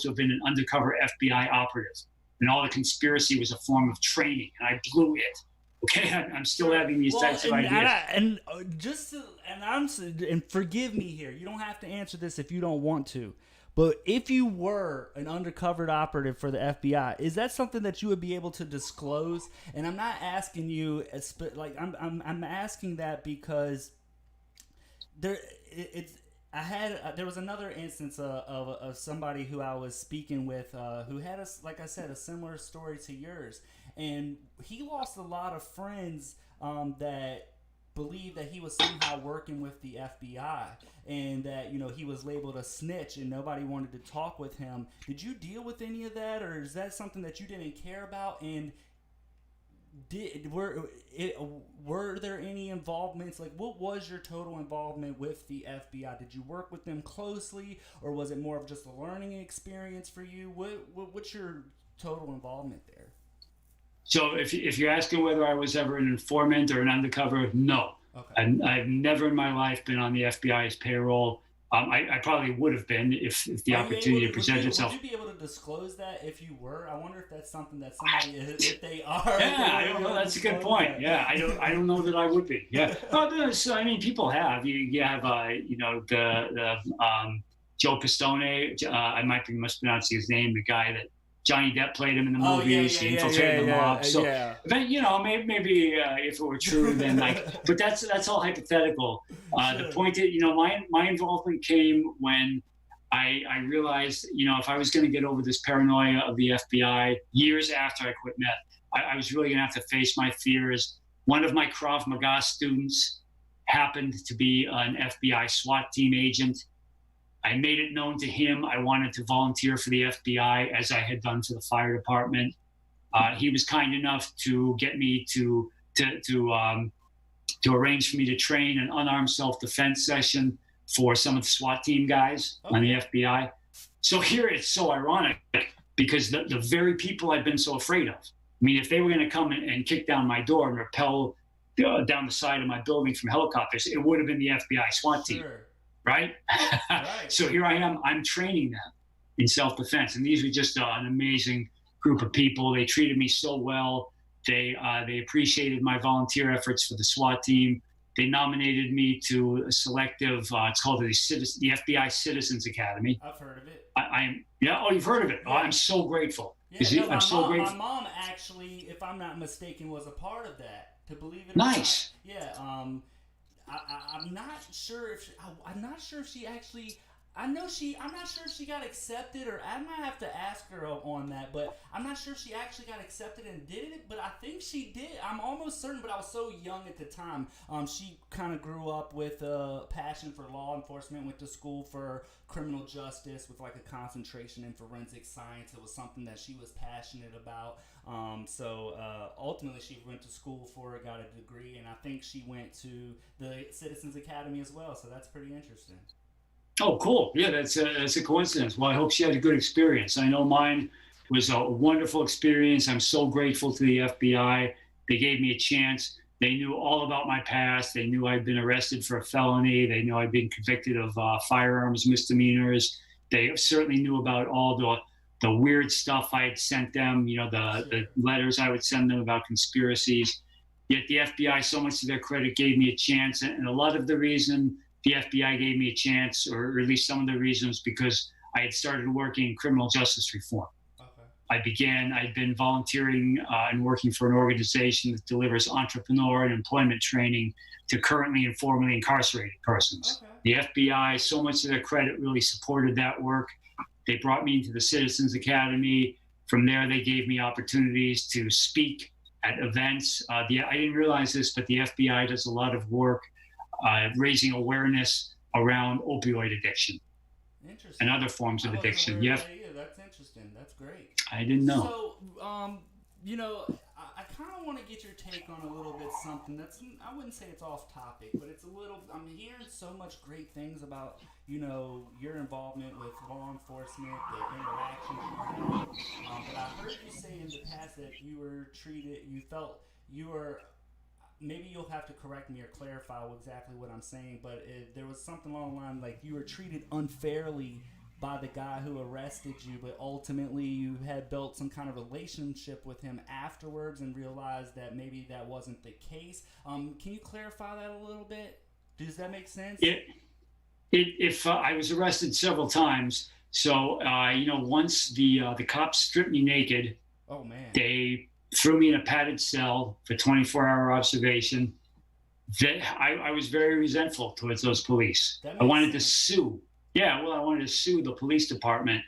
have been an undercover FBI operative, and all the conspiracy was a form of training, and I blew it. Okay, I'm still having these types of ideas. And forgive me here. You don't have to answer this if you don't want to. But if you were an undercover operative for the FBI, is that something that you would be able to disclose? And I'm not asking you, I'm asking that because there was another instance of somebody who I was speaking with who had like I said, a similar story to yours, and he lost a lot of friends that believed that he was somehow working with the FBI, and that he was labeled a snitch and nobody wanted to talk with him. Did you deal with any of that, or is that something that you didn't care about? And were there any involvements? Like, what was your total involvement with the FBI? Did you work with them closely, or was it more of just a learning experience for you? What's your total involvement there? So if you're asking whether I was ever an informant or an undercover, no. Okay. I've never in my life been on the FBI's payroll. I probably would have been if the opportunity presented itself. Would you be able to disclose that if you were? I wonder if that's something that somebody, if they are. Yeah, I don't know. That's a good point. That. Yeah, I don't know that I would be. Yeah. I mean, people have. You have, the Joe Pistone. I might be mispronouncing his name. The guy that Johnny Depp played him in the movies. He infiltrated the mob. So, but maybe if it were true, then but that's all hypothetical. Sure. The point is, my involvement came when I realized, if I was going to get over this paranoia of the FBI years after I quit meth, I was really going to have to face my fears. One of my Krav Maga students happened to be an FBI SWAT team agent. I made it known to him I wanted to volunteer for the FBI, as I had done for the fire department. He was kind enough to get me to arrange for me to train an unarmed self-defense session for some of the SWAT team guys on the FBI. So here it's so ironic because the very people I've been so afraid of. I mean, if they were going to come and kick down my door and rappel down the side of my building from helicopters, it would have been the FBI SWAT team. Sure. Right? So here I am, I'm training them in self-defense. And these were just an amazing group of people. They treated me so well. They appreciated my volunteer efforts for the SWAT team. They nominated me to a selective, it's called the FBI Citizens Academy. I've heard of it. You've heard of it. Yeah. Oh, I'm so grateful. Yeah, I'm so grateful. My mom actually, if I'm not mistaken, was a part of that, to believe it or nice. Not. Yeah, I'm not sure if she actually. I'm not sure if she got accepted, or I might have to ask her on that. But I'm not sure if she actually got accepted and did it. But I think she did. I'm almost certain. But I was so young at the time. She kind of grew up with a passion for law enforcement. Went to school for criminal justice with like a concentration in forensic science. It was something that she was passionate about. Ultimately, she went to school for it, got a degree, and I think she went to the Citizens Academy as well. So that's pretty interesting. Oh, cool. Yeah, that's a coincidence. Well, I hope she had a good experience. I know mine was a wonderful experience. I'm so grateful to the FBI. They gave me a chance. They knew all about my past. They knew I'd been arrested for a felony. They knew I'd been convicted of firearms misdemeanors. They certainly knew about all the weird stuff I had sent them, the letters I would send them about conspiracies. Yet the FBI, so much to their credit, gave me a chance. And a lot of the reason the FBI gave me a chance, or at least some of the reasons, because I had started working in criminal justice reform. I'd been volunteering and working for an organization that delivers entrepreneur and employment training to currently and formerly incarcerated persons. The FBI, so much to their credit, really supported that work. They brought me into the Citizens Academy. From there, they gave me opportunities to speak at events. I didn't realize this, but the FBI does a lot of work raising awareness around opioid addiction and other forms of addiction. Yeah, that's interesting. That's great. I didn't know. So, I kind of want to get your take on a little bit something that's, I wouldn't say it's off topic, but it's a little, I'm hearing so much great things about, your involvement with law enforcement, the interactions you had. But I heard you say in the past that you felt you were, maybe you'll have to correct me or clarify exactly what I'm saying, but there was something along the line like you were treated unfairly by the guy who arrested you, but ultimately you had built some kind of relationship with him afterwards and realized that maybe that wasn't the case. Can you clarify that a little bit? Does that make sense? If I was arrested several times, so once the cops stripped me naked, oh man, they threw me in a padded cell for 24-hour observation. I was very resentful towards those police. I wanted to sue. Yeah, well, I wanted to sue the police department.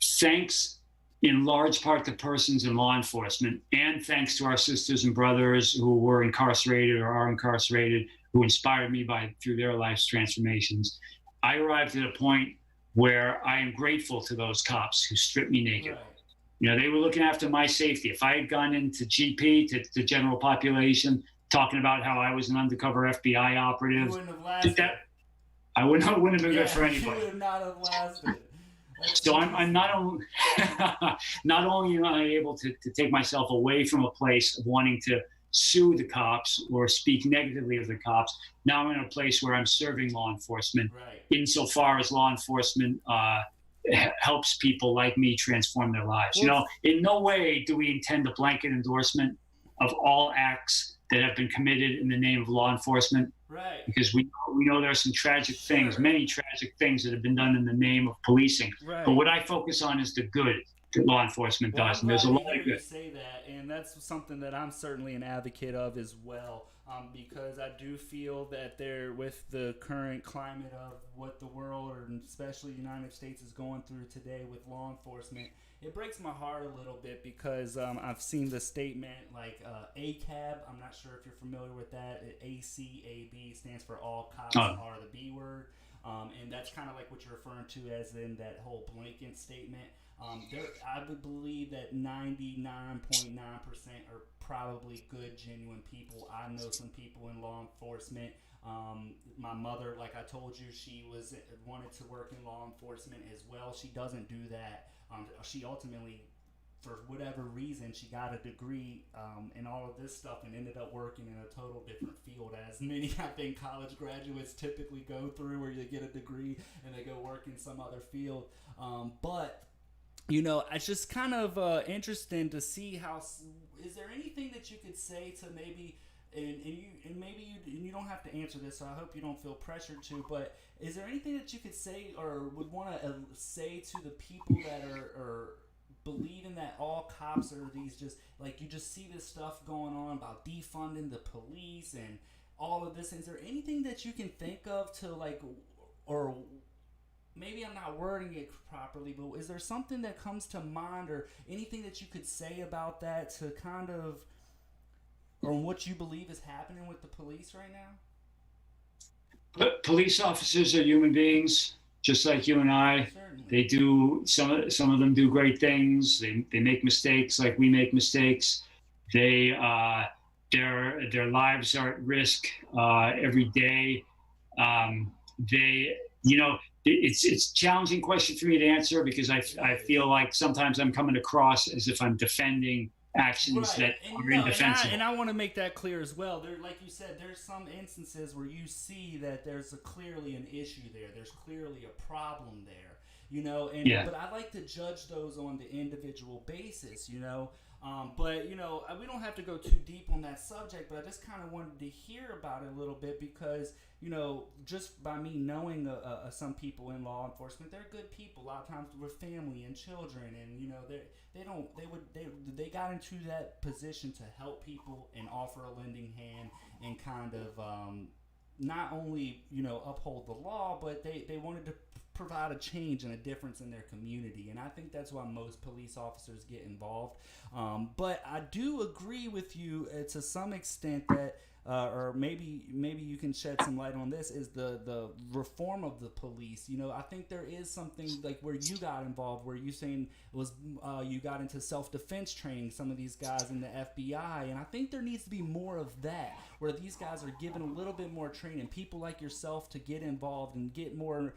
Thanks in large part to persons in law enforcement, and thanks to our sisters and brothers who were incarcerated or are incarcerated, who inspired me through their life's transformations. I arrived at a point where I am grateful to those cops who stripped me naked. Right. They were looking after my safety. If I had gone into GP, to the general population, talking about how I was an undercover FBI operative, you wouldn't have lasted. I wouldn't have been good for anybody. You would not have lasted. So I'm not only not only am I able to take myself away from a place of wanting to sue the cops or speak negatively of the cops. Now I'm in a place where I'm serving law enforcement, right, insofar as law enforcement helps people like me transform their lives. In no way do we intend a blanket endorsement of all acts that have been committed in the name of law enforcement. Right. Because we know there are some tragic things, many tragic things that have been done in the name of policing. Right. But what I focus on is the good that law enforcement does, and there's a lot of good. You say that, and that's something that I'm certainly an advocate of as well, because I do feel that with the current climate of what the world, and especially the United States, is going through today with law enforcement, it breaks my heart a little bit because I've seen the statement like ACAB. I'm not sure if you're familiar with that. ACAB stands for all cops are the B word. And that's kind of like what you're referring to as in that whole blanket statement. I would believe that 99.9% are probably good, genuine people. I know some people in law enforcement. My mother, like I told you, she wanted to work in law enforcement as well. She doesn't do that. She ultimately, for whatever reason, she got a degree in all of this stuff and ended up working in a total different field, as many, I think, college graduates typically go through, where they get a degree and they go work in some other field. But it's just kind of interesting to see how. Is there anything that you could say to maybe? And you don't have to answer this, so I hope you don't feel pressured to, but is there anything that you could say or would want to say to the people that are believing that all cops are these, just like, you just see this stuff going on about defunding the police and all of this? Is there anything that you can think of to, like, or maybe I'm not wording it properly, but is there something that comes to mind or anything that you could say about that to kind of, or what you believe is happening with the police right now? But police officers are human beings, just like you and I. Certainly. They do some of them do great things. They make mistakes like we make mistakes. Their lives are at risk every day. It's a challenging question for me to answer because I feel like sometimes I'm coming across as if I'm defending actions that are indefensible. And I want to make that clear as well. There, like you said, there's some instances where you see that there's clearly an issue there. There's clearly a problem there. Yeah. But I like to judge those on the individual basis, but we don't have to go too deep on that subject. But I just kind of wanted to hear about it a little bit because just by me knowing some people in law enforcement, they're good people. A lot of times with family and children, and they got into that position to help people and offer a lending hand and kind of not only uphold the law, but they wanted to provide a change and a difference in their community. And I think that's why most police officers get involved. But I do agree with you to some extent that or maybe you can shed some light on this, is the reform of the police. I think there is something like where you got involved, where you saying it was you got into self-defense training, some of these guys in the FBI, and I think there needs to be more of that, where these guys are given a little bit more training, people like yourself to get involved and get more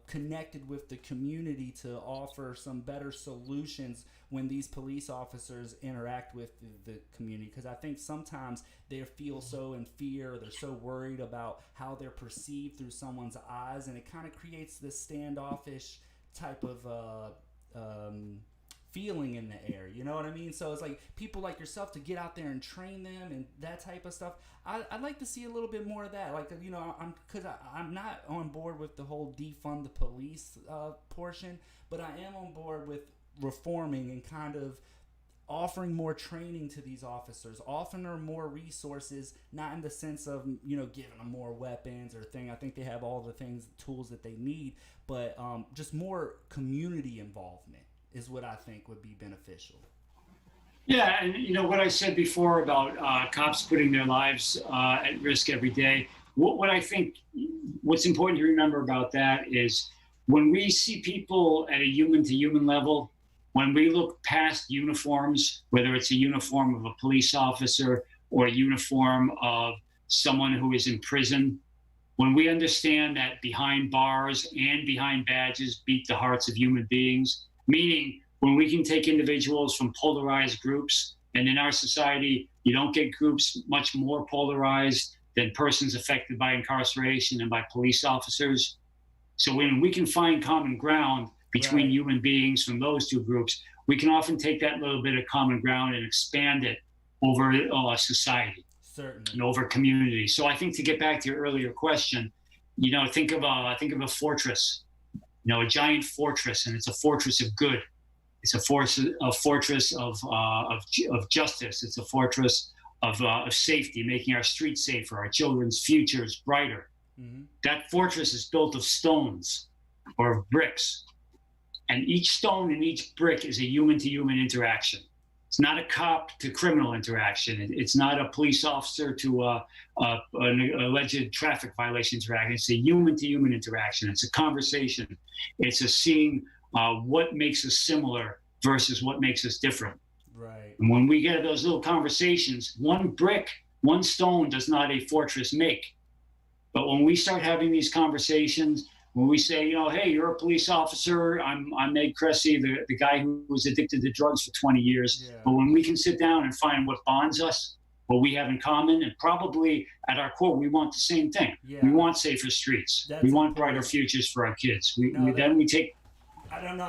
connected with the community to offer some better solutions when these police officers interact with the community. Because I think sometimes they feel so in fear, they're so worried about how they're perceived through someone's eyes, and it kind of creates this standoffish type of feeling in the air. You know what I mean? So it's like people like yourself to get out there and train them and that type of stuff. I'd like to see a little bit more of that. Like, I'm not on board with the whole defund the police portion, but I am on board with reforming and kind of offering more training to these officers, offering them more resources, not in the sense of giving them more weapons or thing. I think they have all the tools that they need, but just more community involvement is what I think would be beneficial. Yeah, and what I said before about cops putting their lives at risk every day. What I think, what's important to remember about that is when we see people at a human-to-human level, when we look past uniforms, whether it's a uniform of a police officer or a uniform of someone who is in prison, when we understand that behind bars and behind badges beat the hearts of human beings, meaning when we can take individuals from polarized groups, and in our society, you don't get groups much more polarized than persons affected by incarceration and by police officers. So when we can find common ground between human beings from those two groups, we can often take that little bit of common ground and expand it over society. Certainly. And over community. So I think, to get back to your earlier question, think of a fortress, a giant fortress, and it's a fortress of good. It's a fortress of justice. It's a fortress of safety, making our streets safer, our children's futures brighter. Mm-hmm. That fortress is built of stones or of bricks. And each stone and each brick is a human-to-human interaction. It's not a cop to criminal interaction. It's not a police officer to an alleged traffic violation interaction. It's a human-to-human interaction. It's a conversation. It's a seeing what makes us similar versus what makes us different. Right. And when we get those little conversations, one brick, one stone does not a fortress make. But when we start having these conversations, when we say, hey, you're a police officer, I'm Meg Kressy, the guy who was addicted to drugs for 20 years. Yeah. But when we can sit down and find what bonds us, what we have in common, and probably at our core, we want the same thing. Yeah. We want safer streets. We want brighter futures for our kids. I don't know.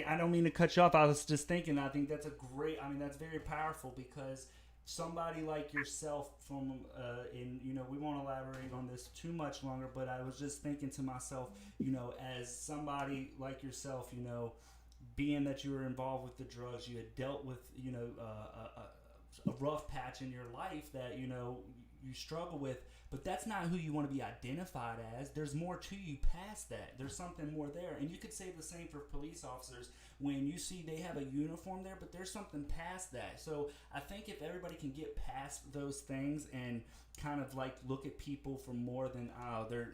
I don't mean to cut you off. I was just thinking, I think that's that's very powerful, because somebody like yourself from we won't elaborate on this too much longer, but I was just thinking to myself, as somebody like yourself, being that you were involved with the drugs, you had dealt with a rough patch in your life that you struggle with, but that's not who you want to be identified as. There's more to you past that. There's something more there. And you could say the same for police officers. When you see they have a uniform there, but there's something past that. So I think if everybody can get past those things and kind of like look at people for more than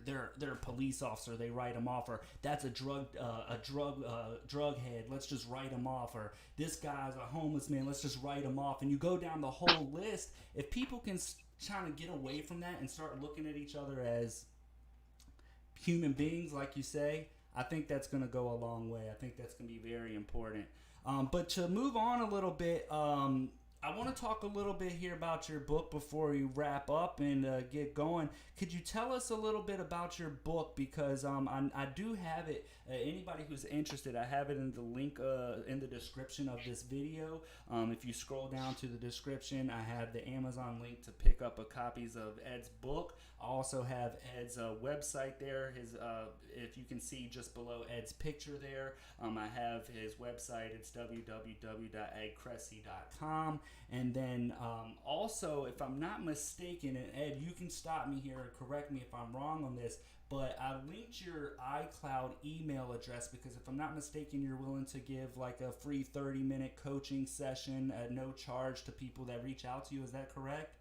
they're a police officer, they write them off, or that's a drug head, let's just write them off, or this guy's a homeless man, let's just write him off, and you go down the whole list. If people can try to get away from that and start looking at each other as human beings, like you say, I think that's going to go a long way. I think that's going to be very important. But to move on a little bit, I want to talk a little bit here about your book before we wrap up and get going. Could you tell us a little bit about your book? Because I do have it. Anybody who's interested, I have it in the link in the description of this video. If you scroll down to the description, I have the Amazon link to pick up copies of Ed's book. I also have Ed's website there. His, if you can see just below Ed's picture there, I have his website. It's www.edkressy.com. And then also, if I'm not mistaken, and Ed, you can stop me here and correct me if I'm wrong on this, but I linked your iCloud email address because if I'm not mistaken, you're willing to give like a free 30-minute coaching session at no charge to people that reach out to you. Is that correct?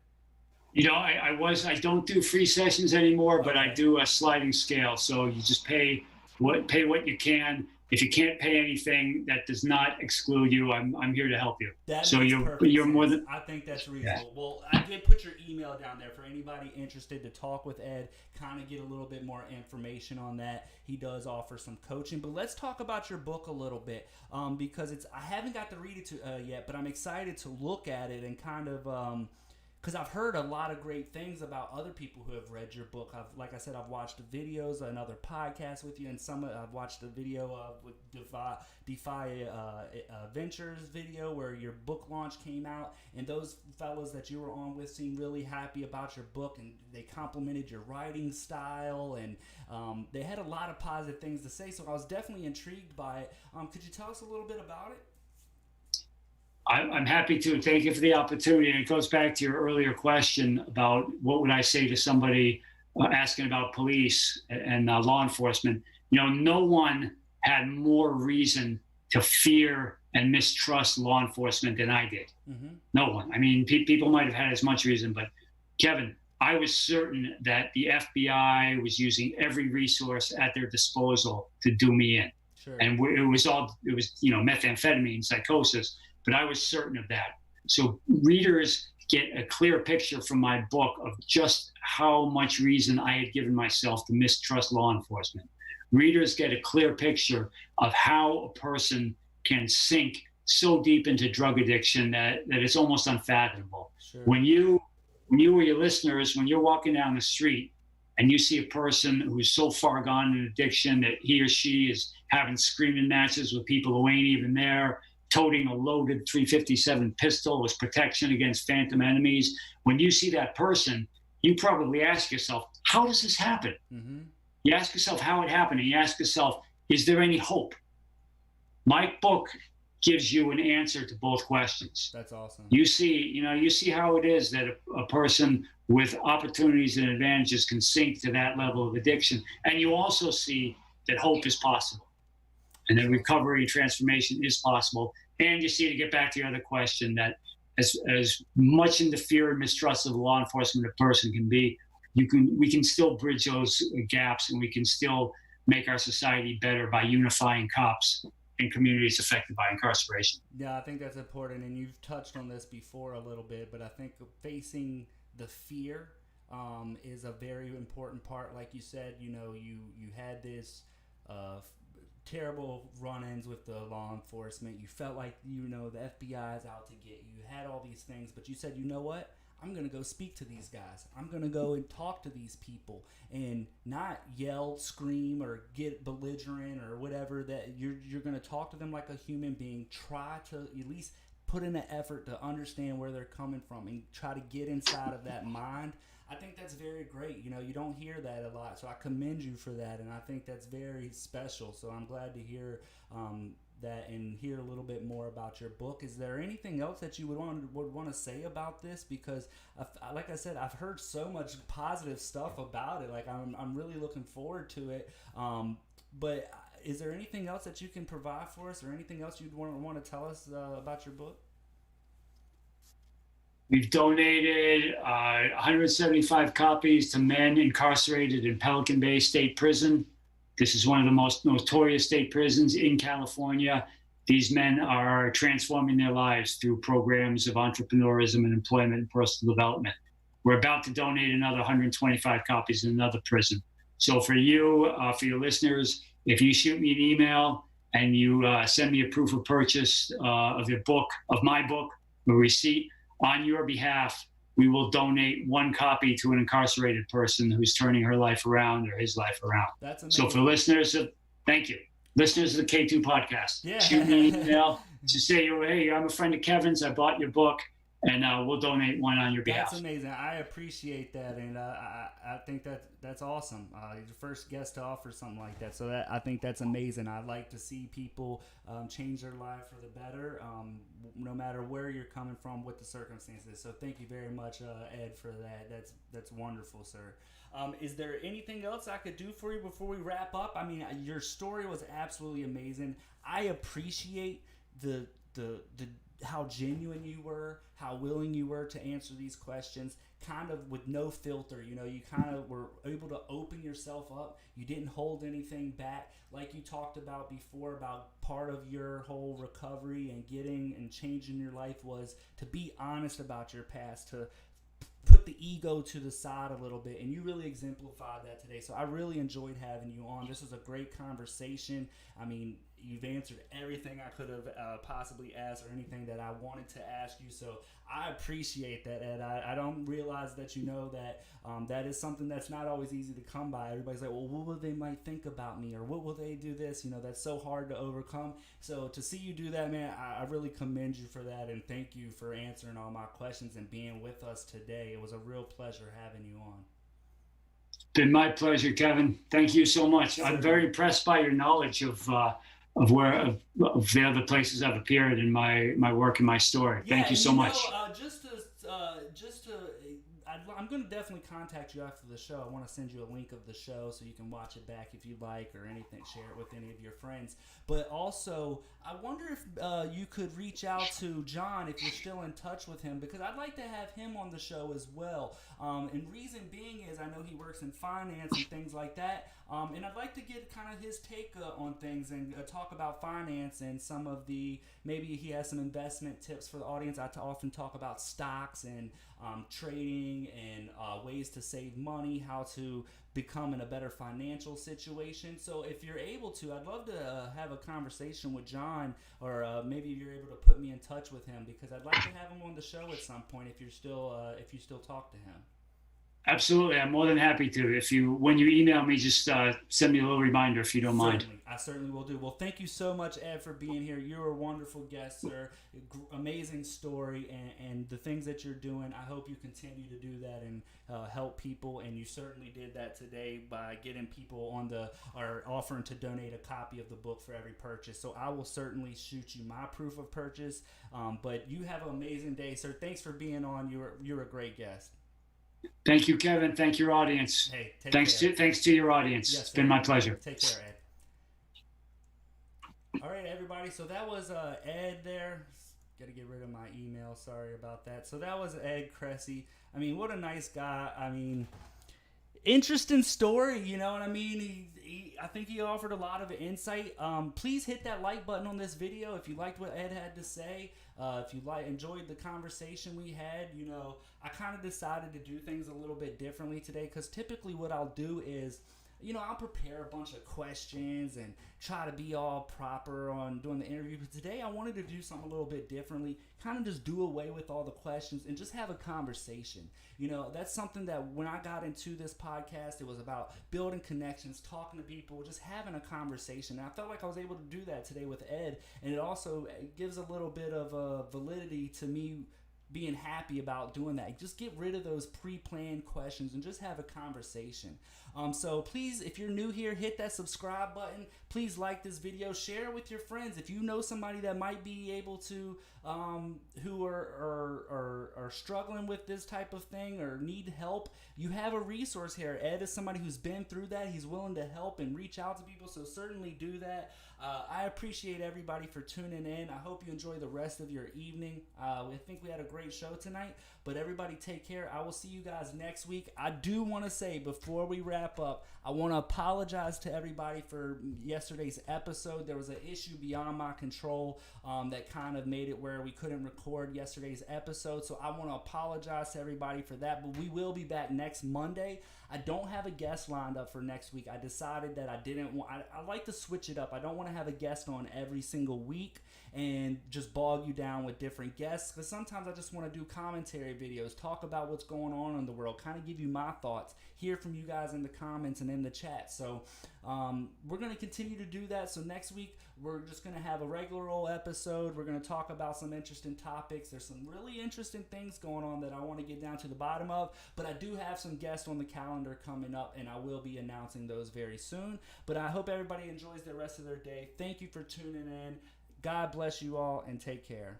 I don't do free sessions anymore, but Okay. I do a sliding scale. So you just pay what you can. If you can't pay anything, that does not exclude you. I'm here to help you. That So makes perfect you're more sense. than. I think that's reasonable. Well, I did put your email down there for anybody interested to talk with Ed, kind of get a little bit more information on that. He does offer some coaching, but let's talk about your book a little bit because I haven't got to read it yet, but I'm excited to look at it and kind of because I've heard a lot of great things about other people who have read your book. Like I said, I've watched the videos, another podcast with you, and I've watched the video with Defy Ventures video where your book launch came out, and those fellas that you were on with seemed really happy about your book, and they complimented your writing style, and they had a lot of positive things to say. So I was definitely intrigued by it. Could you tell us a little bit about it? I'm happy to. Thank you for the opportunity. And it goes back to your earlier question about what would I say to somebody asking about police and law enforcement. No one had more reason to fear and mistrust law enforcement than I did. Mm-hmm. No one. I mean, people might have had as much reason, but Kevin, I was certain that the FBI was using every resource at their disposal to do me in. Sure. And it was methamphetamine, psychosis. But I was certain of that. So readers get a clear picture from my book of just how much reason I had given myself to mistrust law enforcement. Readers get a clear picture of how a person can sink so deep into drug addiction that it's almost unfathomable. Sure. When you or your listeners, when you're walking down the street and you see a person who's so far gone in addiction that he or she is having screaming matches with people who ain't even there, toting a loaded .357 pistol as protection against phantom enemies. When you see that person, you probably ask yourself, how does this happen? Mm-hmm. You ask yourself how it happened, and you ask yourself, is there any hope? My book gives you an answer to both questions. That's awesome. You see how it is that a person with opportunities and advantages can sink to that level of addiction. And you also see that hope is possible. And then recovery and transformation is possible. And you see, to get back to your other question, that as much in the fear and mistrust of law enforcement a person can be, we can still bridge those gaps, and we can still make our society better by unifying cops and communities affected by incarceration. Yeah, I think that's important, and you've touched on this before a little bit, but I think facing the fear is a very important part. Like you said, you had this terrible run-ins with the law enforcement. You felt like, the FBI is out to get you. You had all these things, but you said, you know what? I'm going to go speak to these guys. I'm going to go and talk to these people and not yell, scream, or get belligerent or whatever. That you're going to talk to them like a human being. Try to at least put in an effort to understand where they're coming from and try to get inside of that mind. I think that's very great. You don't hear that a lot, so I commend you for that, and I think that's very special. So I'm glad to hear that and hear a little bit more about your book. Is there anything else that you would want to say about this? Because, like I said, I've heard so much positive stuff about it. Like I'm really looking forward to it. But is there anything else that you can provide for us, or anything else you'd want to tell us about your book? We've donated 175 copies to men incarcerated in Pelican Bay State Prison. This is one of the most notorious state prisons in California. These men are transforming their lives through programs of entrepreneurism and employment and personal development. We're about to donate another 125 copies in another prison. So for you, for your listeners, if you shoot me an email and you send me a proof of purchase of my book, a receipt on your behalf. We will donate one copy to an incarcerated person who's turning her life around or his life around. That's amazing. So for listeners of, thank you, listeners of the K2 podcast, Yeah. shoot me an email to say, hey, I'm a friend of Kevin's. I bought your book, and we'll donate one on your behalf. That's amazing. I appreciate that, and I think that's awesome. You're the first guest to offer something like that, so I think that's amazing. I like to see people change their life for the better, no matter where you're coming from, what the circumstances. So thank you very much, Ed, for that. That's wonderful, sir. Is there anything else I could do for you before we wrap up? I mean, your story was absolutely amazing. I appreciate the how genuine you were, how willing you were to answer these questions, kind of with no filter. You know, you kind of were able to open yourself up. You didn't hold anything back. Like you talked about before, about part of your whole recovery and getting and changing your life was to be honest about your past, to put the ego to the side a little bit, and you really exemplified that today. So I really enjoyed having you on. This was a great conversation. I mean, you've answered everything I could have possibly asked, or anything that I wanted to ask you. So I appreciate that, Ed. I don't realize that you know that that is something that's not always easy to come by. Everybody's like, well, what will they might think about me, or what will they do this? You know, that's so hard to overcome. So to see you do that, man, I really commend you for that, and thank you for answering all my questions and being with us today. It was a real pleasure having you on. It's been my pleasure, Kevin. Thank you so much. Sure. I'm very impressed by your knowledge of the other places I've appeared in my work and my story. Yeah, Thank you so much. I'm going to definitely contact you after the show. I want to send you a link of the show so you can watch it back if you'd like, or anything, share it with any of your friends. But also, I wonder if you could reach out to John if you're still in touch with him, because I'd like to have him on the show as well. And reason being is I know he works in finance and things like that. And I'd like to get kind of his take on things and talk about finance and some of maybe he has some investment tips for the audience. I often talk about stocks and trading and ways to save money, how to become in a better financial situation. So if you're able to, I'd love to have a conversation with John, or maybe you're able to put me in touch with him, because I'd like to have him on the show at some point if you still talk to him. Absolutely, I'm more than happy to. When you email me, just send me a little reminder if you don't mind. I certainly will do. Well, thank you so much, Ed, for being here. You're a wonderful guest, sir. Amazing story, and the things that you're doing, I hope you continue to do that and help people. And you certainly did that today by getting people or offering to donate a copy of the book for every purchase. So I will certainly shoot you my proof of purchase. But you have an amazing day, sir. Thanks for being on. You're a great guest. Thank you, Kevin. Thank your audience. Hey, thanks to your audience. Yes, it's been my pleasure. Take care, Ed. All right, everybody. So that was Ed there. Got to get rid of my email. Sorry about that. So that was Ed Kressy. I mean, what a nice guy. I mean, interesting story. You know what I mean? I think he offered a lot of insight. Please hit that like button on this video if you liked what Ed had to say. If you enjoyed the conversation we had. You know, I kind of decided to do things a little bit differently today, because typically what I'll do is, you know, I'll prepare a bunch of questions and try to be all proper on doing the interview. But today I wanted to do something a little bit differently, kind of just do away with all the questions and just have a conversation. You know, that's something that when I got into this podcast, it was about building connections, talking to people, just having a conversation. And I felt like I was able to do that today with Ed. And it also gives a little bit of validity to me being happy about doing that. Just get rid of those pre-planned questions and just have a conversation. So please, if you're new here, hit that subscribe button. Please like this video, share it with your friends. If you know somebody that might be able to, who are struggling with this type of thing or need help, you have a resource here. Ed is somebody who's been through that. He's willing to help and reach out to people, so certainly do that. I appreciate everybody for tuning in. I hope you enjoy the rest of your evening. I think we had a great show tonight, but everybody take care. I will see you guys next week. I do want to say, before we wrap up, I want to apologize to everybody for yesterday's episode. There was an issue beyond my control that kind of made it where we couldn't record yesterday's episode, so I want to apologize to everybody for that, but we will be back next Monday. I don't have a guest lined up for next week. I decided that I didn't want, I like to switch it up. I don't want to to have a guest on every single week and just bog you down with different guests, because sometimes I just want to do commentary videos, talk about what's going on in the world, kind of give you my thoughts, hear from you guys in the comments and in the chat. So we're going to continue to do that. So next week we're just going to have a regular old episode. We're going to talk about some interesting topics. There's some really interesting things going on that I want to get down to the bottom of, but I do have some guests on the calendar coming up, and I will be announcing those very soon. But I hope everybody enjoys the rest of their day. Thank you for tuning in. God bless you all, and take care.